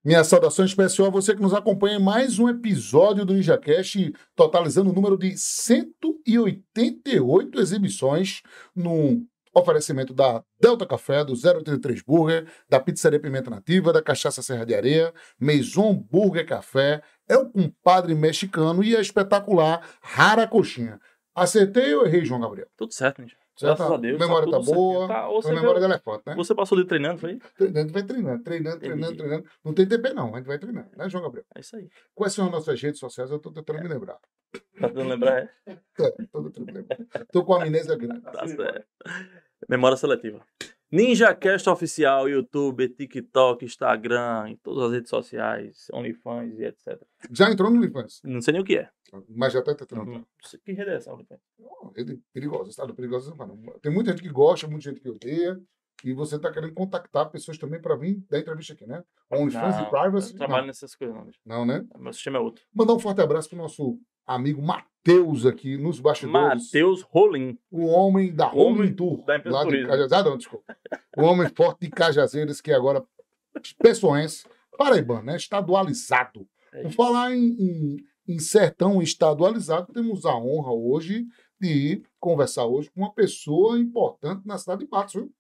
Minha saudação especial a você que nos acompanha em mais um episódio do NinjaCast, totalizando o número de 188 exibições no oferecimento da Delta Café, do 083 Burger, da Pizzaria Pimenta Nativa, da Cachaça Serra de Areia, Maison Burger Café, é o compadre mexicano e a espetacular Rara Coxinha. Acertei ou errei, João Gabriel? Tudo certo, gente. Certo? Graças a Deus. A memória tá boa. Tá, A memória de elefante, né? Você passou ali treinando, foi? Treinando, vai treinando. Não tem TP não, a gente vai treinando, né, João Gabriel? É isso aí. Quais são as nossas redes sociais? Eu tô tentando me lembrar. Tá tentando lembrar, Tô tentando me lembrar. Tô com a amnésia grande. Tá certo. Memória seletiva. NinjaCast Oficial, YouTube, TikTok, Instagram, em todas as redes sociais, OnlyFans e etc. Já entrou no OnlyFans? Não sei nem o que é. Mas já tá tentando. Não sei que rede é essa, OnlyFans. Rede perigosa, estado perigoso. Tem muita gente que gosta, muita gente que odeia. E você tá querendo contactar pessoas também para vir dar entrevista aqui, né? OnlyFans e Privacy? Eu não trabalho nessas coisas, não. Não, né? Meu sistema é outro. Mandar um forte abraço pro nosso amigo Matheus aqui nos bastidores. Matheus Rolim. O homem da Rolim Tour. Da empresa lá de turismo. Cajazeiras. Não, desculpa. O homem forte de Cajazeiras, que agora pessoense, paraibano, né? Estadualizado. É Por isso. falar em sertão estadualizado, temos a honra hoje de conversar hoje com uma pessoa importante na cidade de Patos, viu?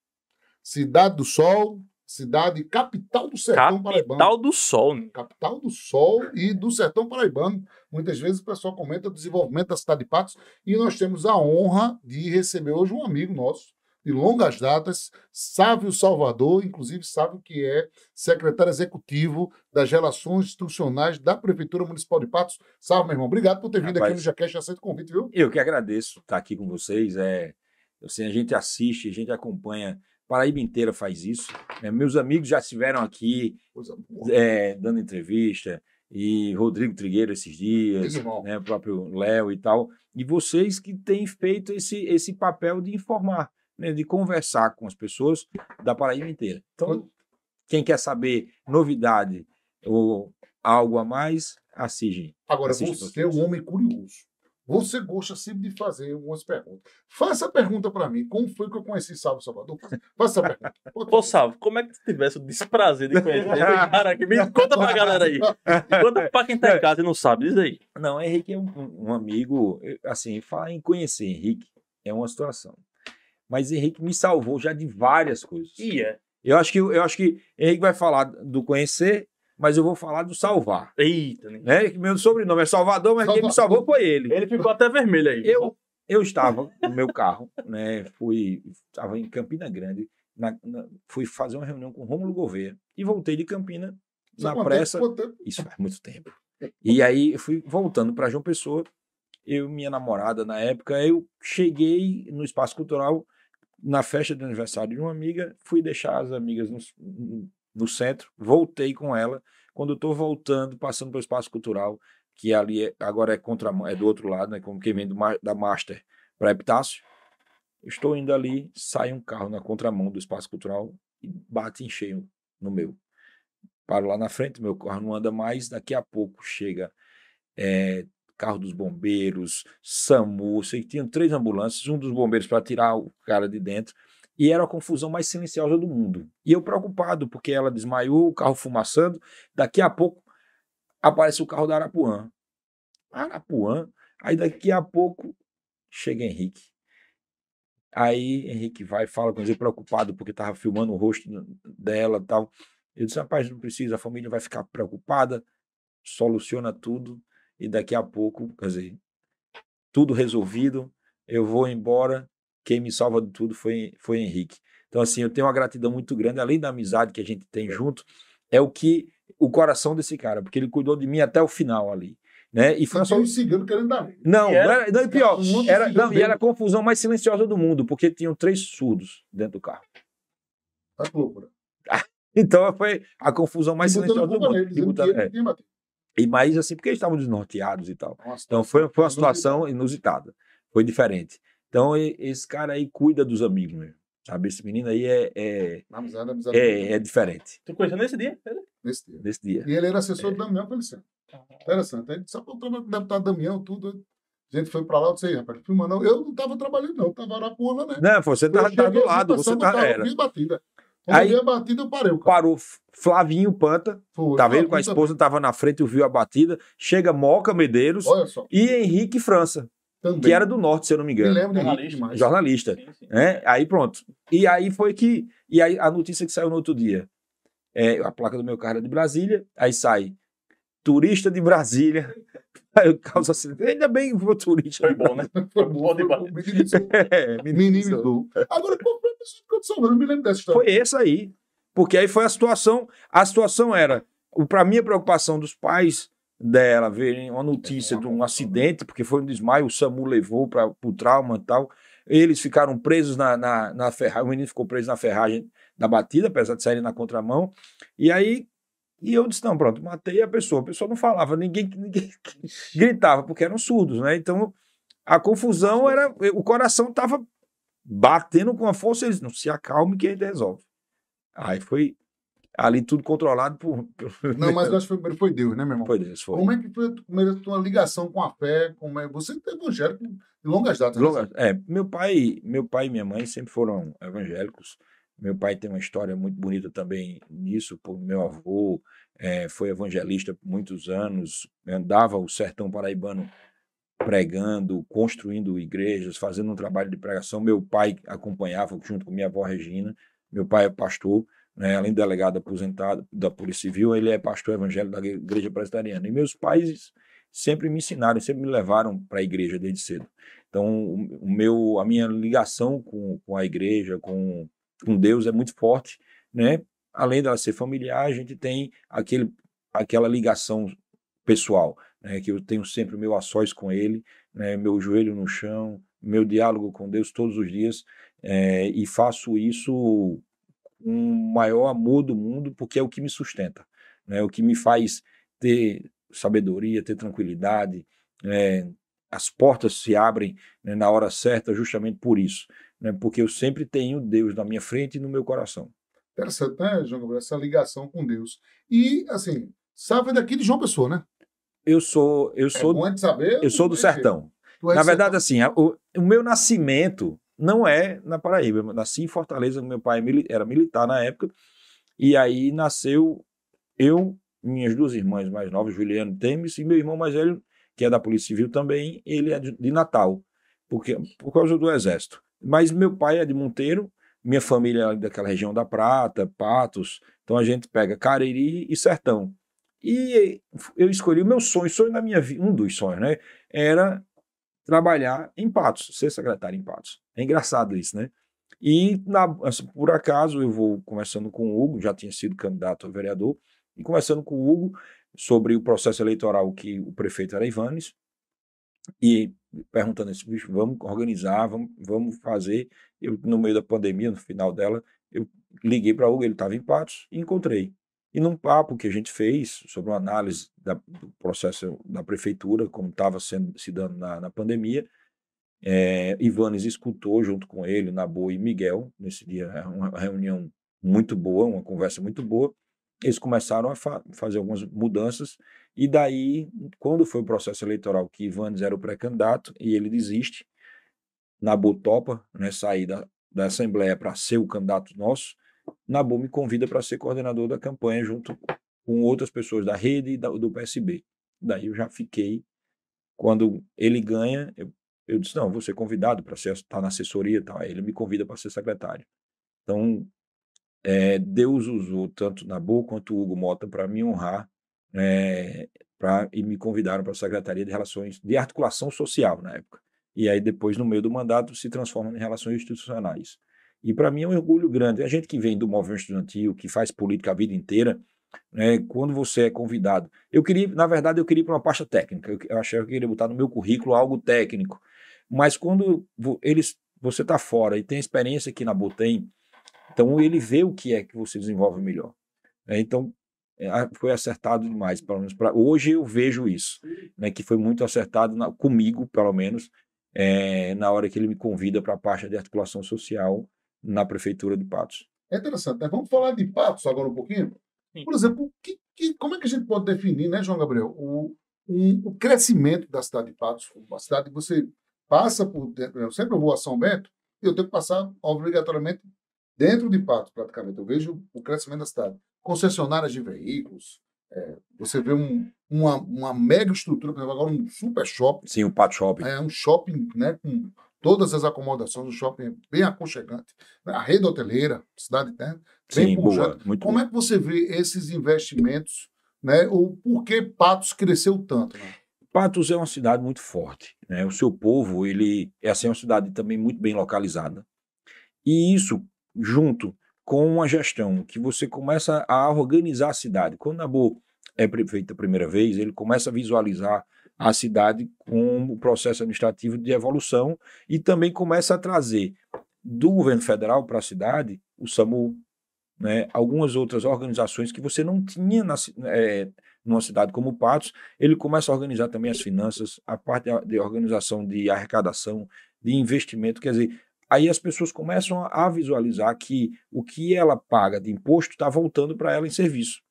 Cidade do Sol, cidade capital do sertão paraibano. Capital do Sol, né? Capital do Sol e do sertão paraibano. Muitas vezes o pessoal comenta o desenvolvimento da cidade de Patos e nós temos a honra de receber hoje um amigo nosso de longas datas, Sávio Salvador, inclusive Sávio que é secretário executivo das Relações Institucionais da Prefeitura Municipal de Patos. Sávio, meu irmão, obrigado por ter vindo aqui no NinjaCast, aceito o convite, viu? Eu que agradeço estar aqui com vocês. Assim, a gente assiste, a gente acompanha. Paraíba inteira faz isso. Meus amigos já estiveram aqui dando entrevista, e Rodrigo Trigueiro esses dias, né, o próprio Léo e tal. E vocês que têm feito esse papel de informar, né, de conversar com as pessoas da Paraíba inteira. Então, quem quer saber novidade ou algo a mais, assiste. Agora, você é um homem curioso. Você gosta sempre de fazer algumas perguntas. Faça a pergunta para mim. Como foi que eu conheci Sávio Salvador? Faça a pergunta. Ô, Sávio, como é que tu tivesse o desprazer de conhecer esse cara aqui? Me conta pra galera aí. Conta pra quem tá em casa e não sabe, diz aí. Não, Henrique é um amigo. Assim, falar em conhecer Henrique é uma situação. Mas Henrique me salvou já de várias coisas. Eu acho que Henrique vai falar do conhecer, mas eu vou falar do salvar. Eita, né? Meu sobrenome é Salvador, mas quem me salvou foi ele. Ele ficou até vermelho aí. Eu estava no meu carro, né? Estava em Campina Grande, fui fazer uma reunião com Rômulo Gouveia e voltei de Campina na pressa. Isso faz muito tempo. E aí eu fui voltando para João Pessoa, eu e minha namorada na época, eu cheguei no Espaço Cultural na festa de aniversário de uma amiga, fui deixar as amigas no centro, voltei com ela. Quando eu estou voltando, passando pelo Espaço Cultural, que ali agora é do outro lado, né, como quem vem da Master para Epitácio, eu estou indo ali, sai um carro na contramão do Espaço Cultural e bate em cheio no meu. Paro lá na frente, meu carro não anda mais, daqui a pouco chega carro dos bombeiros, SAMU, sei que tinham 3 ambulâncias, um dos bombeiros para tirar o cara de dentro. E era a confusão mais silenciosa do mundo. E eu preocupado, porque ela desmaiou, o carro fumaçando. Daqui a pouco aparece o carro da Arapuã. Aí daqui a pouco chega Henrique. Aí Henrique vai e fala com ele, preocupado, porque estava filmando o rosto dela e tal. Eu disse, rapaz, não precisa, a família vai ficar preocupada, soluciona tudo. E daqui a pouco, quer dizer, tudo resolvido, eu vou embora. Quem me salva de tudo foi Henrique. Então, assim, eu tenho uma gratidão muito grande, além da amizade que a gente tem junto, é o coração desse cara, porque ele cuidou de mim até o final ali. Né? E foi só um cigano querendo dar. Não, não, pior. Era a confusão mais silenciosa do mundo, porque tinham 3 surdos dentro do carro. Tá loucura. Então, foi a confusão mais silenciosa do mundo. E mais assim, porque eles estavam desnorteados e tal. Nossa, então, foi uma situação inusitada. Foi diferente. Então, esse cara aí cuida dos amigos mesmo. Sabe? Esse menino aí é diferente. Tu conheceu nesse dia? Nesse dia. E ele era assessor do Damião Feliciano. Interessante. Aí só para o deputado Damião, tudo. A gente foi para lá, eu disse aí, rapaz, filma não. Eu não estava trabalhando, não. Eu estava Arapuã, né? Não, você estava do lado. Você estava. Quando eu vi a batida, eu parei. Parou Flavinho Panta, tá vendo? Com a esposa, tava na frente, eu vi a batida. Chega Moca Medeiros e Henrique França, também. Que era do Norte, se eu não me engano. Me lembro jornalista. Sim, sim. Aí pronto. E aí foi que... E aí a notícia que saiu no outro dia. A placa do meu carro era de Brasília, aí sai turista de Brasília... Aí causa acidente. Ainda bem que foi turista. Foi bom, né? Foi bom demais. Minimizou. Agora, qual foi a condição? Eu não me lembro dessa história. Foi essa aí. Porque aí foi a situação. A situação era, para mim, a preocupação dos pais dela verem uma notícia de um acidente, porque foi um desmaio, o SAMU levou para o trauma e tal. Eles ficaram presos na ferragem, o menino ficou preso na ferragem da batida, apesar de saírem na contramão. E aí. E eu disse, não, pronto, matei a pessoa não falava, ninguém gritava, porque eram surdos, né? Então, a confusão era, o coração estava batendo com a força, eles, não, se acalme que a gente resolve. Aí foi ali tudo controlado por... Não, mas eu acho que primeiro foi Deus, né, meu irmão? Foi Deus, foi. Como é que foi a tua ligação com a fé? Você é evangélico de longas datas. Meu pai e minha mãe sempre foram evangélicos. Meu pai tem uma história muito bonita também nisso, por meu avô foi evangelista por muitos anos, andava o sertão paraibano pregando, construindo igrejas, fazendo um trabalho de pregação. Meu pai acompanhava junto com minha avó Regina. Meu pai é pastor, né, além de delegado aposentado da Polícia Civil, ele é pastor evangélico da Igreja Presbiteriana. E meus pais sempre me ensinaram, sempre me levaram para a igreja desde cedo. Então, a minha ligação com a igreja, com Deus é muito forte, né? Além dela ser familiar, a gente tem aquela ligação pessoal, né? Que eu tenho sempre o meu a sós com ele, né? Meu joelho no chão, meu diálogo com Deus todos os dias, e faço isso com o maior amor do mundo, porque é o que me sustenta, né? O que me faz ter sabedoria, ter tranquilidade, as portas se abrem, né, na hora certa justamente por isso, né, porque eu sempre tenho Deus na minha frente e no meu coração. Interessante, né, João Gabriel? Essa ligação com Deus. E, assim, sabe daqui de João Pessoa, né? Eu sou bom de saber, eu sou do sertão. Na verdade, assim, o meu nascimento não é na Paraíba. Eu nasci em Fortaleza, meu pai era militar na época, e aí nasceu eu, minhas duas irmãs mais novas, Juliano Temes, e meu irmão mais velho, que é da Polícia Civil também, ele é de Natal, por causa do Exército. Mas meu pai é de Monteiro, minha família é daquela região da Prata, Patos, então a gente pega Cariri e Sertão. E eu escolhi o meu sonho da minha vida, um dos sonhos, né? Era trabalhar em Patos, ser secretário em Patos. É engraçado isso, né? E, assim, por acaso, eu vou conversando com o Hugo, já tinha sido candidato a vereador, e conversando com o Hugo sobre o processo eleitoral que o prefeito era Ivanes, e perguntando assim, bicho, vamos organizar, vamos fazer. Eu, no meio da pandemia, no final dela, eu liguei para o Hugo, ele estava em Patos, e encontrei. E num papo que a gente fez sobre uma análise do processo da prefeitura, como estava se dando na pandemia, Ivanes escutou junto com ele, Nabu e Miguel, nesse dia, uma reunião muito boa, uma conversa muito boa. Eles começaram a fazer algumas mudanças, e daí, quando foi o processo eleitoral, que Ivanes era o pré-candidato e ele desiste, Nabu topa, né, sair da Assembleia para ser o candidato nosso, Nabu me convida para ser coordenador da campanha junto com outras pessoas da rede e do PSB. Daí eu já fiquei, quando ele ganha, eu disse, não, vou ser convidado para estar na assessoria e tal. Aí ele me convida para ser secretário. Então, Deus usou tanto Nabu quanto Hugo Mota para me honrar, e me convidaram para a Secretaria de Relações de Articulação Social na época. E aí depois, no meio do mandato, se transforma em Relações Institucionais. E para mim é um orgulho grande. A gente que vem do movimento estudantil, que faz política a vida inteira, né, quando você é convidado... Na verdade, eu queria ir para uma pasta técnica. Eu achei que eu queria botar no meu currículo algo técnico. Mas quando você está fora e tem a experiência que Nabu tem, então ele vê o que é que você desenvolve melhor. Então, foi acertado demais. Pelo menos hoje eu vejo isso, né, que foi muito acertado comigo, pelo menos, na hora que ele me convida para a pasta de articulação social na Prefeitura de Patos. É interessante, né? Vamos falar de Patos agora um pouquinho? Sim. Por exemplo, como é que a gente pode definir, né, João Gabriel, o crescimento da cidade de Patos? Uma cidade que você passa por... Eu sempre vou a São Bento e eu tenho que passar obrigatoriamente Dentro de Patos, praticamente, eu vejo o crescimento da cidade. Concessionárias de veículos, você vê uma mega estrutura, por exemplo, agora um super shopping. Sim, o Pato Shopping. É um shopping, né, com todas as acomodações, um shopping bem aconchegante. A rede hoteleira, a cidade tem, bem boa, muito Como é que você vê esses investimentos, né, ou por que Patos cresceu tanto? Né? Patos é uma cidade muito forte, né? O seu povo, ele é assim, uma cidade também muito bem localizada. E isso, junto com uma gestão que você começa a organizar a cidade. Quando Nabu é prefeito a primeira vez, ele começa a visualizar a cidade com o processo administrativo de evolução e também começa a trazer do governo federal para a cidade o SAMU, né, algumas outras organizações que você não tinha numa cidade como Patos. Ele começa a organizar também as finanças, a parte de organização de arrecadação, de investimento, quer dizer, aí as pessoas começam a visualizar que o que ela paga de imposto está voltando para ela em serviço.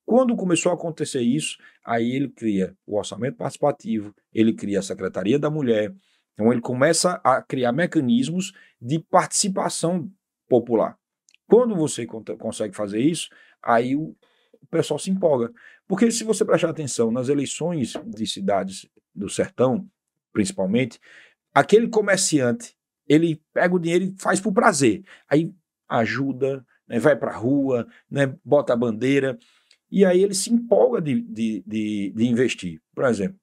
Quando começou a acontecer isso, aí ele cria o orçamento participativo, ele cria a Secretaria da Mulher, então ele começa a criar mecanismos de participação popular. Quando você consegue fazer isso, aí o pessoal se empolga. Porque se você prestar atenção nas eleições de cidades do sertão, principalmente, aquele comerciante, ele pega o dinheiro e faz por prazer. Aí ajuda, né, vai para a rua, né, bota a bandeira, e aí ele se empolga de investir. Por exemplo,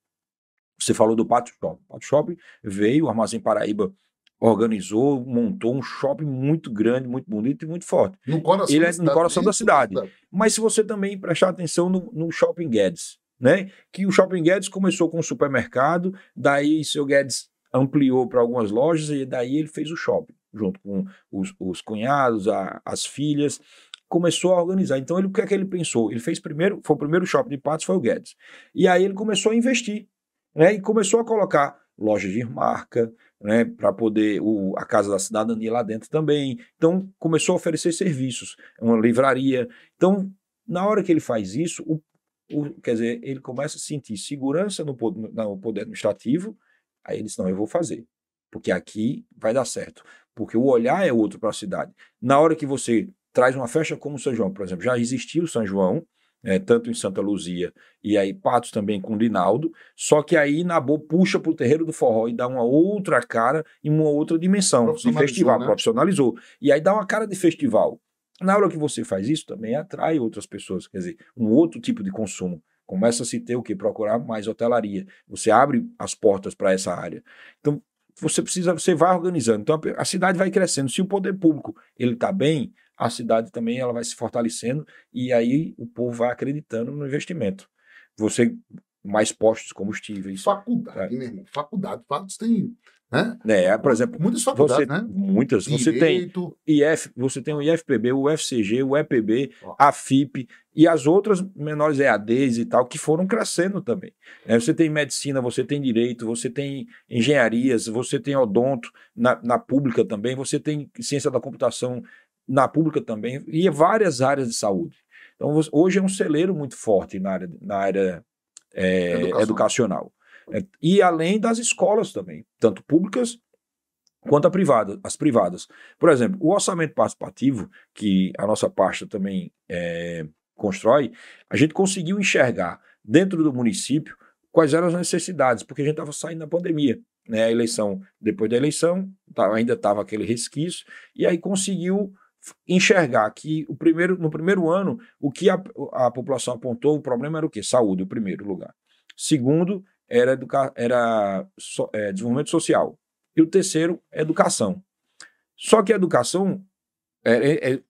você falou do Pato Shopping. O Pato Shopping veio, o Armazém Paraíba organizou, montou um shopping muito grande, muito bonito e muito forte. No coração ele da é cidade, no coração da cidade. Mas se você também prestar atenção no Shopping Guedes, né? Que o Shopping Guedes começou com um supermercado, daí seu Guedes ampliou para algumas lojas e daí ele fez o shopping, junto com os cunhados, as filhas, começou a organizar. Então o que é que ele pensou? Ele fez primeiro, foi o primeiro shopping de Patos, foi o Guedes. E aí ele começou a investir, né? E começou a colocar lojas de marca, né, para poder a Casa da Cidadania lá dentro também. Então, começou a oferecer serviços, uma livraria. Então, na hora que ele faz isso, quer dizer, ele começa a sentir segurança no poder administrativo, aí ele diz, não, eu vou fazer, porque aqui vai dar certo, porque o olhar é outro para a cidade. Na hora que você traz uma festa como o São João, por exemplo, já existiu o São João, tanto em Santa Luzia e aí Patos também com Linaldo, só que aí Nabu puxa para o terreiro do forró e dá uma outra cara e uma outra dimensão de festival, né? Profissionalizou. E aí dá uma cara de festival. Na hora que você faz isso, também atrai outras pessoas, quer dizer, um outro tipo de consumo. Começa a se ter o quê? Procurar mais hotelaria. Você abre as portas para essa área. Então, você vai organizando. Então, a cidade vai crescendo. Se o poder público ele está bem, a cidade também ela vai se fortalecendo e aí o povo vai acreditando no investimento. Você, mais postos de combustíveis. Faculdade, meu irmão. Faculdade. Fatos tem, né? Por exemplo, muitas faculdades, né? Muitas. Direito. Você tem o IFPB, o UFCG, o EPB, a FIP e as outras menores EADs e tal, que foram crescendo também. Você tem medicina, você tem direito, você tem engenharias, você tem odonto na pública também, você tem ciência da computação na pública também, e várias áreas de saúde. Então, hoje é um celeiro muito forte na área educacional. E além das escolas também, tanto públicas quanto as privadas. Por exemplo, o orçamento participativo, que a nossa pasta também constrói, a gente conseguiu enxergar dentro do município quais eram as necessidades, porque a gente estava saindo da pandemia. Né? A eleição, depois da eleição, ainda estava aquele resquício, e aí conseguiu enxergar que no primeiro ano, o que a população apontou, o problema era o quê? Saúde, o primeiro lugar. Segundo, era desenvolvimento social. E o terceiro, educação. Só que a educação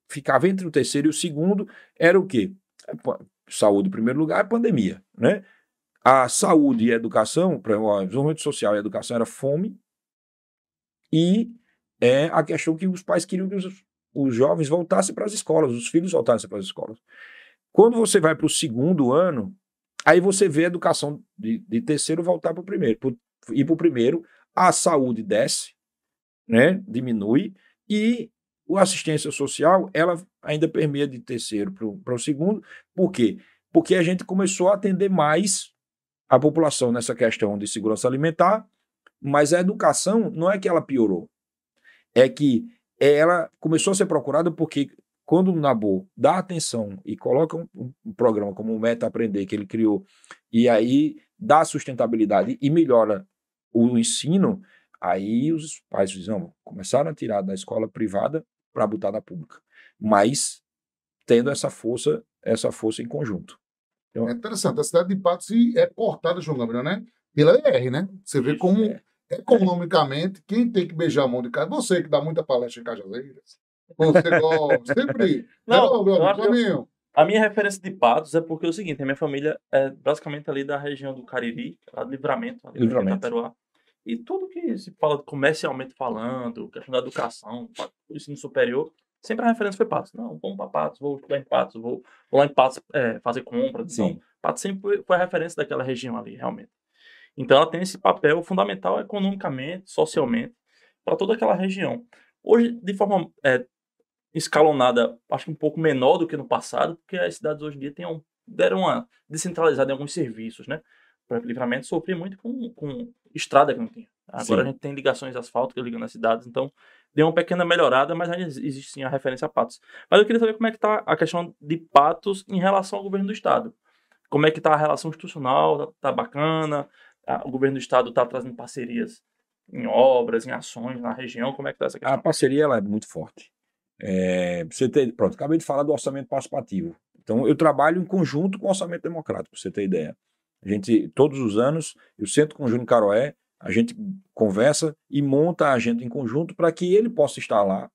ficava entre o terceiro e o segundo, era o quê? Saúde, em primeiro lugar, pandemia. Né? A saúde e a educação, o desenvolvimento social e a educação era fome, e a questão que os pais queriam que os jovens voltassem para as escolas, os filhos voltassem para as escolas. Quando você vai para o segundo ano, aí você vê a educação de terceiro voltar para o primeiro. Ir para o primeiro, a saúde desce, né, diminui, e a assistência social, ela ainda permeia de terceiro para o segundo. Por quê? Porque a gente começou a atender mais a população nessa questão de segurança alimentar, mas a educação não é que ela piorou, é que ela começou a ser procurada porque quando o Nabu dá atenção e coloca um programa como o Meta Aprender que ele criou, e aí dá sustentabilidade e melhora o ensino, aí os pais começaram a tirar da escola privada para botar na pública, mas tendo essa força em conjunto. Então, é interessante, a cidade de Patos é cortada, João Gabriel, né? Pela ER, né? Você vê como economicamente, quem tem que beijar a mão de casa, você que dá muita palestra em Cajazeiras, você gosta, sempre. Não, a minha referência de Patos é porque é o seguinte, a minha família é basicamente ali da região do Cariri, lá de Livramento, ali de Itaperuá. E tudo que se fala comercialmente falando, questão da educação, o ensino superior, sempre a referência foi Patos. Não, vamos para Patos, vou estudar em Patos, vou lá em Patos fazer compras. Então, Patos sempre foi a referência daquela região ali, realmente. Então, ela tem esse papel fundamental economicamente, socialmente, para toda aquela região. Hoje, de forma escalonada, acho que um pouco menor do que no passado, porque as cidades hoje em dia deram uma descentralizada em alguns serviços, né? Por exemplo, Livramento sofria muito com estrada que não tinha. Agora a gente tem ligações asfálticas ligando as cidades, então deu uma pequena melhorada, mas ainda existe sim a referência a Patos. Mas eu queria saber como é que está a questão de Patos em relação ao governo do estado. Como é que está a relação institucional? Tá bacana? O governo do estado está trazendo parcerias em obras, em ações na região? Como é que está essa questão? A parceria ela é muito forte. Pronto, acabei de falar do orçamento participativo. Então, eu trabalho em conjunto com o orçamento democrático, para você ter ideia. A gente, todos os anos, eu sento com o Júnior Caroé, a gente conversa e monta a agenda em conjunto para que ele possa estar lá,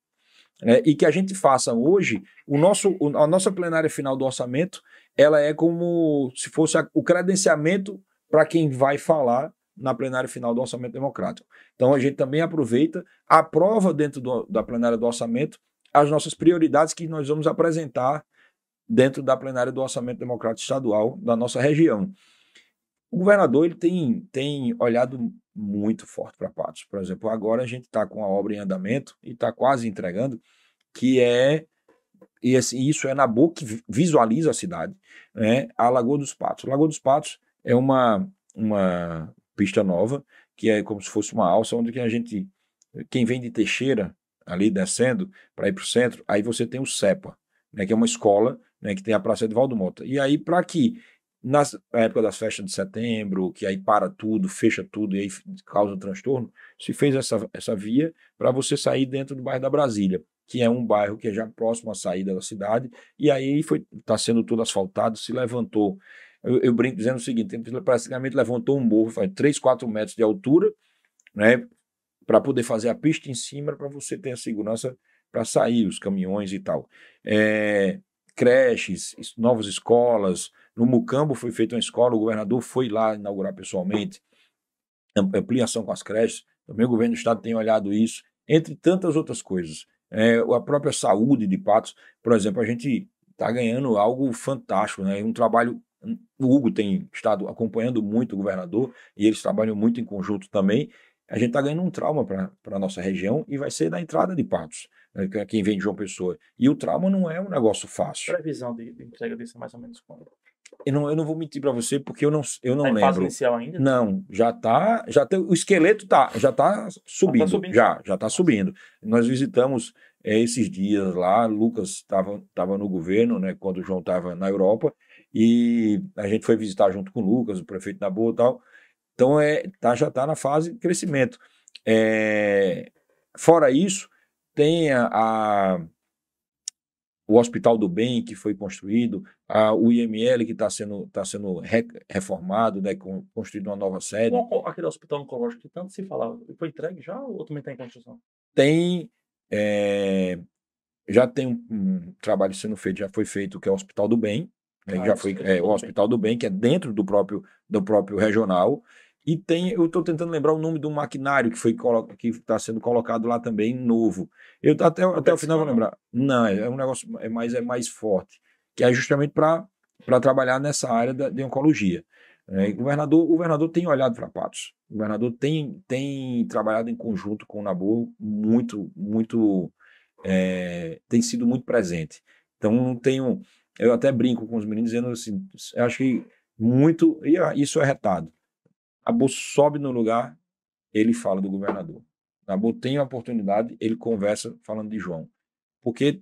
né, e que a gente faça hoje, a nossa plenária final do orçamento, ela é como se fosse o credenciamento para quem vai falar na plenária final do orçamento democrático. Então, a gente também aproveita, aprova dentro da plenária do orçamento as nossas prioridades que nós vamos apresentar dentro da plenária do orçamento democrático estadual da nossa região. O governador ele tem olhado muito forte para Patos. Por exemplo, agora a gente está com a obra em andamento e está quase entregando, isso é na boa que visualiza a cidade, né, a Lagoa dos Patos. A Lagoa dos Patos é uma pista nova, que é como se fosse uma alça, onde quem vem de Teixeira, ali descendo para ir para o centro, aí você tem o CEPA, né, que é uma escola, né, que tem a Praça Edvaldo Mota. E aí, para que na época das festas de setembro, que aí para tudo, fecha tudo e aí causa transtorno, se fez essa via para você sair dentro do bairro da Brasília, que é um bairro que é já próximo à saída da cidade, e aí está sendo tudo asfaltado, se levantou. Eu brinco dizendo o seguinte, praticamente levantou um morro, faz 3, 4 metros de altura, né, para poder fazer a pista em cima, para você ter a segurança para sair, os caminhões e tal. Creches, novas escolas. No Mucambo foi feita uma escola, o governador foi lá inaugurar pessoalmente, ampliação com as creches, também o governo do estado tem olhado isso, entre tantas outras coisas. A própria saúde de Patos, por exemplo, a gente está ganhando algo fantástico, né? Um trabalho. O Hugo tem estado acompanhando muito o governador e eles trabalham muito em conjunto também. A gente está ganhando um trauma para a nossa região e vai ser na entrada de Patos, né, quem vem de João Pessoa. E o trauma não é um negócio fácil. Previsão de entrega disso é mais ou menos quando? Eu não vou mentir para você porque eu não lembro. Fase inicial ainda? Não, já tem, o esqueleto já está subindo, já está subindo. Nós visitamos esses dias lá, Lucas estava no governo, né, quando o João estava na Europa, e a gente foi visitar junto com o Lucas, o prefeito da Boa e tal. Então, já está na fase de crescimento. Fora isso, tem o Hospital do Bem, que foi construído, o IML, que está sendo reformado, né, construído uma nova sede. Aquele hospital oncológico que tanto se falava, foi entregue já ou também está em construção? Já tem um trabalho sendo feito, já foi feito, que é o Hospital do Bem, já foi o Hospital do Bem, que é dentro do próprio regional. E eu estou tentando lembrar o nome do maquinário que está sendo colocado lá também, novo. Eu até o final vou lembrar. Não, é um negócio mais forte, que é justamente para trabalhar nessa área de oncologia. O governador tem olhado para Patos. O governador tem trabalhado em conjunto com o Nabu muito, muito, tem sido muito presente. Então, eu até brinco com os meninos dizendo assim, eu acho que muito, e isso é retado. A bolsa sobe no lugar, ele fala do governador. Nabu tem a oportunidade, ele conversa falando de João. Porque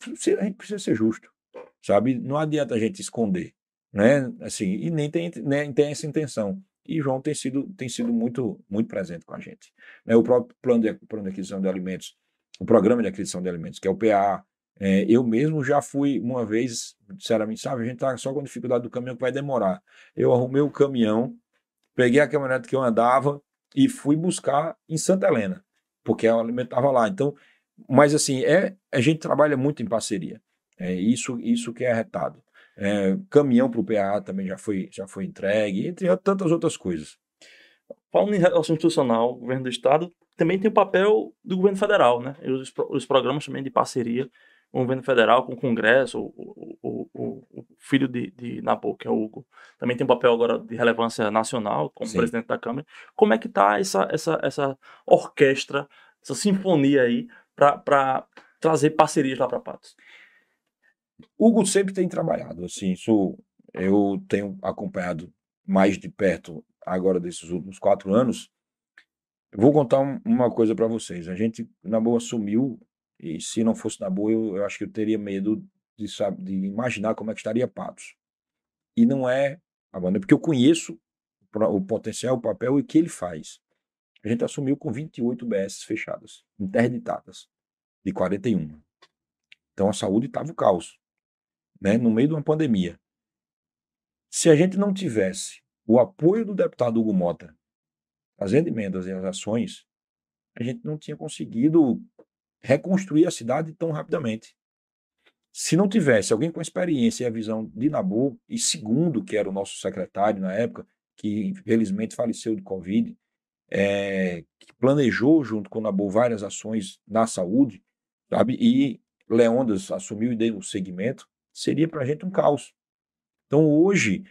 a gente precisa ser justo, sabe? Não adianta a gente esconder, né? Assim, e nem tem essa intenção. E João tem sido muito, muito presente com a gente. Né? O próprio plano de aquisição de alimentos, o programa de aquisição de alimentos, que é o PA, eu mesmo já fui uma vez, sinceramente, sabe, a gente está só com dificuldade do caminhão que vai demorar. Eu arrumei o caminhão, peguei a caminhonete que eu andava e fui buscar em Santa Helena, porque o alimento estava lá. Então, mas assim, a gente trabalha muito em parceria. Isso que é arretado. Caminhão para o PA também já foi entregue, entre tantas outras coisas. Falando em relação institucional, o governo do estado também tem o papel do governo federal, né? E os programas também de parceria com o governo federal, com o Congresso, o filho de Nabu, que é o Hugo, também tem um papel agora de relevância nacional, como presidente da Câmara. Como é que está essa orquestra, essa sinfonia aí, para trazer parcerias lá para Patos? Hugo sempre tem trabalhado, assim, isso eu tenho acompanhado mais de perto agora desses últimos 4 anos. Eu vou contar uma coisa para vocês. A gente, Nabu, assumiu, e se não fosse Nabu, eu acho que eu teria medo de imaginar como é que estaria Patos. E não é a banda, porque eu conheço o potencial, o papel e o que ele faz. A gente assumiu com 28 UBS fechadas, interditadas, de 41. Então a saúde estava o caos, né, no meio de uma pandemia. Se a gente não tivesse o apoio do deputado Hugo Mota, fazendo emendas e as ações, a gente não tinha conseguido reconstruir a cidade tão rapidamente. Se não tivesse alguém com a experiência e a visão de Nabu, e Segundo, que era o nosso secretário na época, que infelizmente faleceu de Covid, que planejou junto com o Nabu várias ações na saúde, sabe? E Leondas assumiu e deu o segmento, seria para a gente um caos. Então hoje,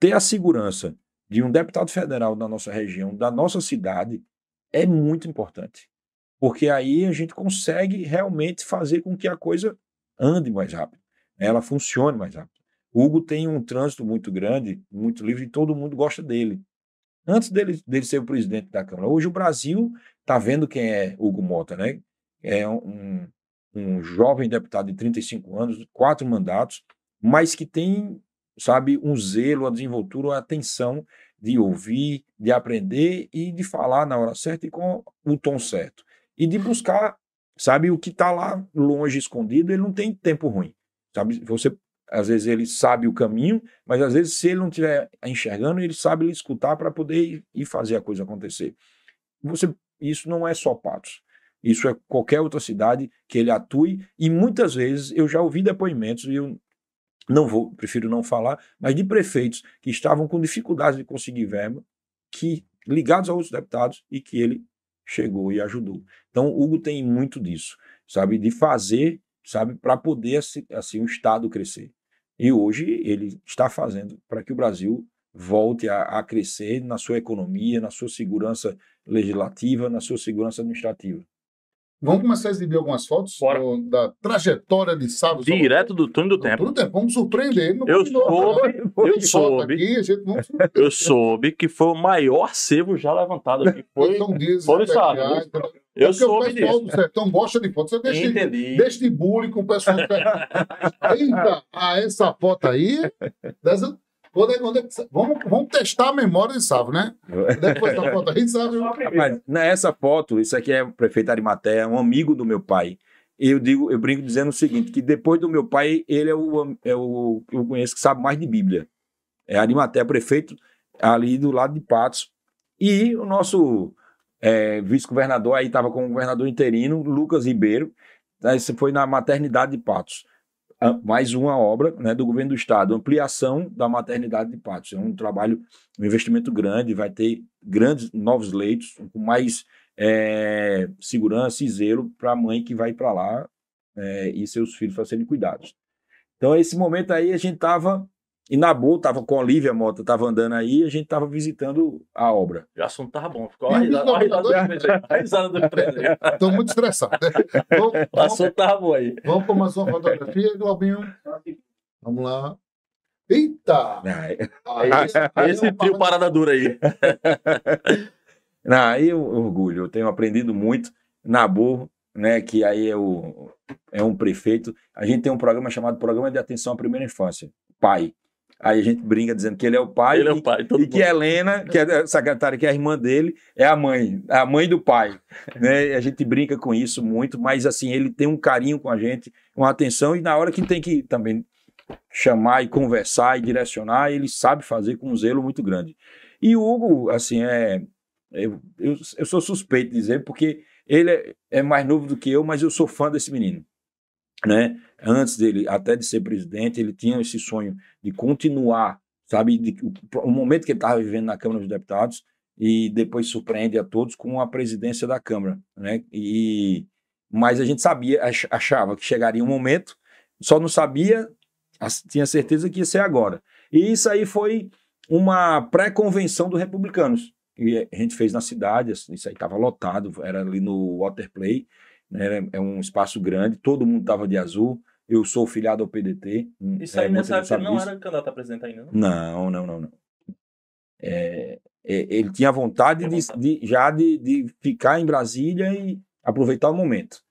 ter a segurança de um deputado federal da nossa região, da nossa cidade, é muito importante. Porque aí a gente consegue realmente fazer com que a coisa ande mais rápido, ela funcione mais rápido. O Hugo tem um trânsito muito grande, muito livre, e todo mundo gosta dele. Antes dele ser o presidente da Câmara. Hoje o Brasil está vendo quem é Hugo Mota, né? É um jovem deputado de 35 anos, 4 mandatos, mas que tem, sabe, um zelo, a desenvoltura, a atenção de ouvir, de aprender e de falar na hora certa e com o tom certo. E de buscar, sabe, o que está lá longe, escondido, ele não tem tempo ruim, sabe? Às vezes ele sabe o caminho, mas às vezes se ele não estiver enxergando, ele sabe escutar para poder ir fazer a coisa acontecer. Isso não é só Patos. Isso é qualquer outra cidade que ele atue, e muitas vezes eu já ouvi depoimentos, e eu prefiro não falar, mas de prefeitos que estavam com dificuldade de conseguir verba, ligados a outros deputados, e que ele chegou e ajudou. Então o Hugo tem muito disso, sabe, de fazer, sabe, para poder assim o Estado crescer. E hoje ele está fazendo para que o Brasil volte a crescer na sua economia, na sua segurança legislativa, na sua segurança administrativa. Vamos começar a exibir algumas fotos da trajetória de Sávio. Direto do túnel do tempo. Vamos surpreender ele. Eu soube que foi o maior acervo já levantado aqui. Foi o Sávio. Eu soube disso. O pessoal do sertão gosta de foto. Você deixa de bullying com o pessoal. Eita, essa foto aí... Vamos testar a memória de Sávio, né? Depois da foto aí, Sávio. Mas nessa foto, isso aqui é o prefeito Arimatea, um amigo do meu pai. Eu brinco dizendo o seguinte, que depois do meu pai, ele é o que eu conheço que sabe mais de Bíblia. É Arimatea, prefeito ali do lado de Patos. E o nosso vice-governador, aí estava com o governador interino, Lucas Ribeiro, isso foi na maternidade de Patos. Mais uma obra, né, do governo do estado, ampliação da maternidade de Patos. É um trabalho, um investimento grande, vai ter grandes novos leitos, com mais segurança e zelo para a mãe que vai para lá e seus filhos para serem cuidados. Então, esse momento aí, a gente estava em Nabu, estava com a Olívia Mota, estava andando aí, a gente estava visitando a obra. O assunto estava bom, ficou a risada do empresa. Estou muito estressado. O assunto estava bom aí. Vamos para mais uma fotografia, Globinho. Vamos lá. Eita! Esse trio parada dura aí. Aí eu orgulho, eu tenho aprendido muito. Nabu, né, que aí é um prefeito. A gente tem um programa chamado Programa de Atenção à Primeira Infância, PAI. Aí a gente brinca dizendo que ele é o pai, ele é o pai, e que a Helena, que é a secretária, que é a irmã dele, é a mãe do pai. Né? A gente brinca com isso muito, mas assim, ele tem um carinho com a gente, uma atenção, e na hora que tem que também chamar e conversar e direcionar, ele sabe fazer com um zelo muito grande. E o Hugo, assim, eu sou suspeito de dizer, porque ele é mais novo do que eu, mas eu sou fã desse menino. Né? Antes dele, até de ser presidente, ele tinha esse sonho de continuar, sabe, o momento que ele estava vivendo na Câmara dos Deputados, e depois surpreende a todos com a presidência da Câmara, né? Mas a gente achava que chegaria um momento, só não sabia, tinha certeza que ia ser agora. E isso aí foi uma pré-convenção dos republicanos, que a gente fez na cidade, isso aí estava lotado, era ali no Waterplay, né? É um espaço grande, todo mundo estava de azul. Eu sou filiado ao PDT. Isso aí nessa época ele não era candidato a presidente ainda, não? Não. Ele tinha vontade de ficar em Brasília e aproveitar o momento.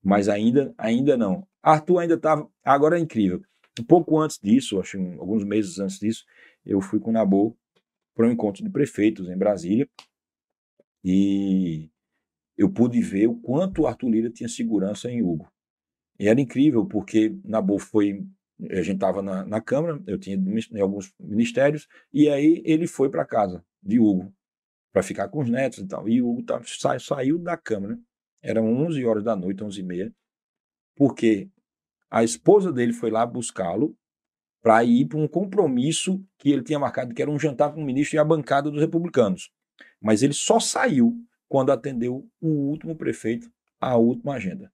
Mas ainda não. Arthur ainda estava... Agora é incrível. Um pouco antes disso, acho alguns meses antes disso, eu fui com o Nabu para um encontro de prefeitos em Brasília. E eu pude ver o quanto o Arthur Lira tinha segurança em Hugo. E era incrível, porque Nabu a gente estava na Câmara, eu tinha em alguns ministérios, e aí ele foi para casa de Hugo, para ficar com os netos e tal. E Hugo saiu da Câmara, eram 11 horas da noite, 11h30, porque a esposa dele foi lá buscá-lo para ir para um compromisso que ele tinha marcado, que era um jantar com o ministro e a bancada dos republicanos. Mas ele só saiu quando atendeu o último prefeito, a última agenda.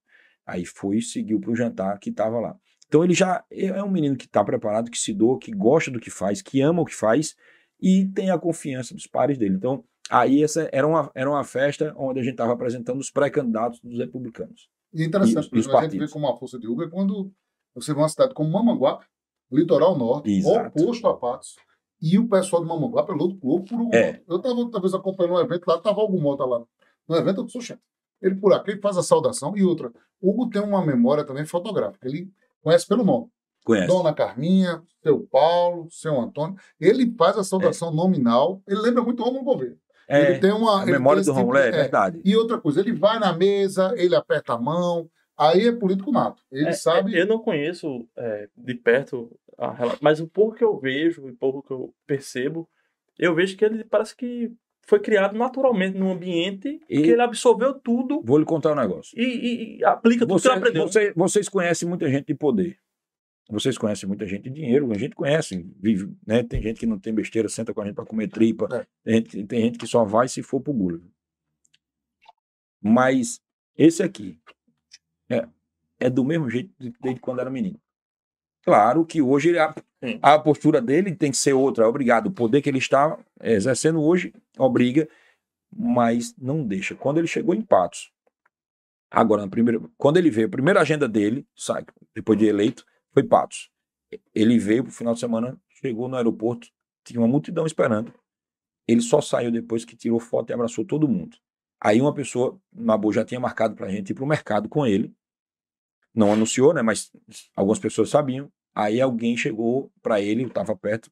Aí seguiu para o jantar que estava lá. Então ele já é um menino que está preparado, que se doa, que gosta do que faz, que ama o que faz e tem a confiança dos pares dele. Então aí essa era uma festa onde a gente estava apresentando os pré-candidatos dos republicanos. E interessante, a gente vê como a força de Hugo é quando você vê uma cidade como Mamanguape, litoral norte, exato, oposto a Patos, e o pessoal de Mamanguape é louco por Hugo Mota. Eu estava talvez acompanhando um evento lá, estava Hugo Mota lá. No evento eu sou chefe. Ele por aqui faz a saudação. E outra, Hugo tem uma memória também fotográfica. Ele conhece pelo nome. Conhece. Dona Carminha, seu Paulo, seu Antônio. Ele faz a saudação nominal. Ele lembra muito o Rômulo Gouveia. Ele tem uma... A memória do Rômulo é verdade. E outra coisa, ele vai na mesa, ele aperta a mão. Aí é político nato. Ele sabe... Eu não conheço de perto mas o pouco que eu vejo, o pouco que eu percebo, eu vejo que ele parece que foi criado naturalmente num ambiente que ele absorveu tudo. Vou lhe contar um negócio. E aplica tudo que ele aprendeu. Vocês conhecem muita gente de poder. Vocês conhecem muita gente de dinheiro. A gente conhece, vive, né? Tem gente que não tem besteira, senta com a gente para comer tripa. Tem gente que só vai se for pro gula. Mas esse aqui é do mesmo jeito desde quando era menino. Claro que hoje a postura dele tem que ser outra, é obrigado. O poder que ele está exercendo hoje obriga, mas não deixa. Quando ele chegou em Patos, agora, quando ele veio, a primeira agenda dele, depois de eleito, foi Patos. Ele veio para o final de semana, chegou no aeroporto, tinha uma multidão esperando. Ele só saiu depois que tirou foto e abraçou todo mundo. Aí uma pessoa, Nabu, já tinha marcado para a gente ir para o mercado com ele. Não anunciou, né? Mas algumas pessoas sabiam. Aí alguém chegou para ele, eu estava perto,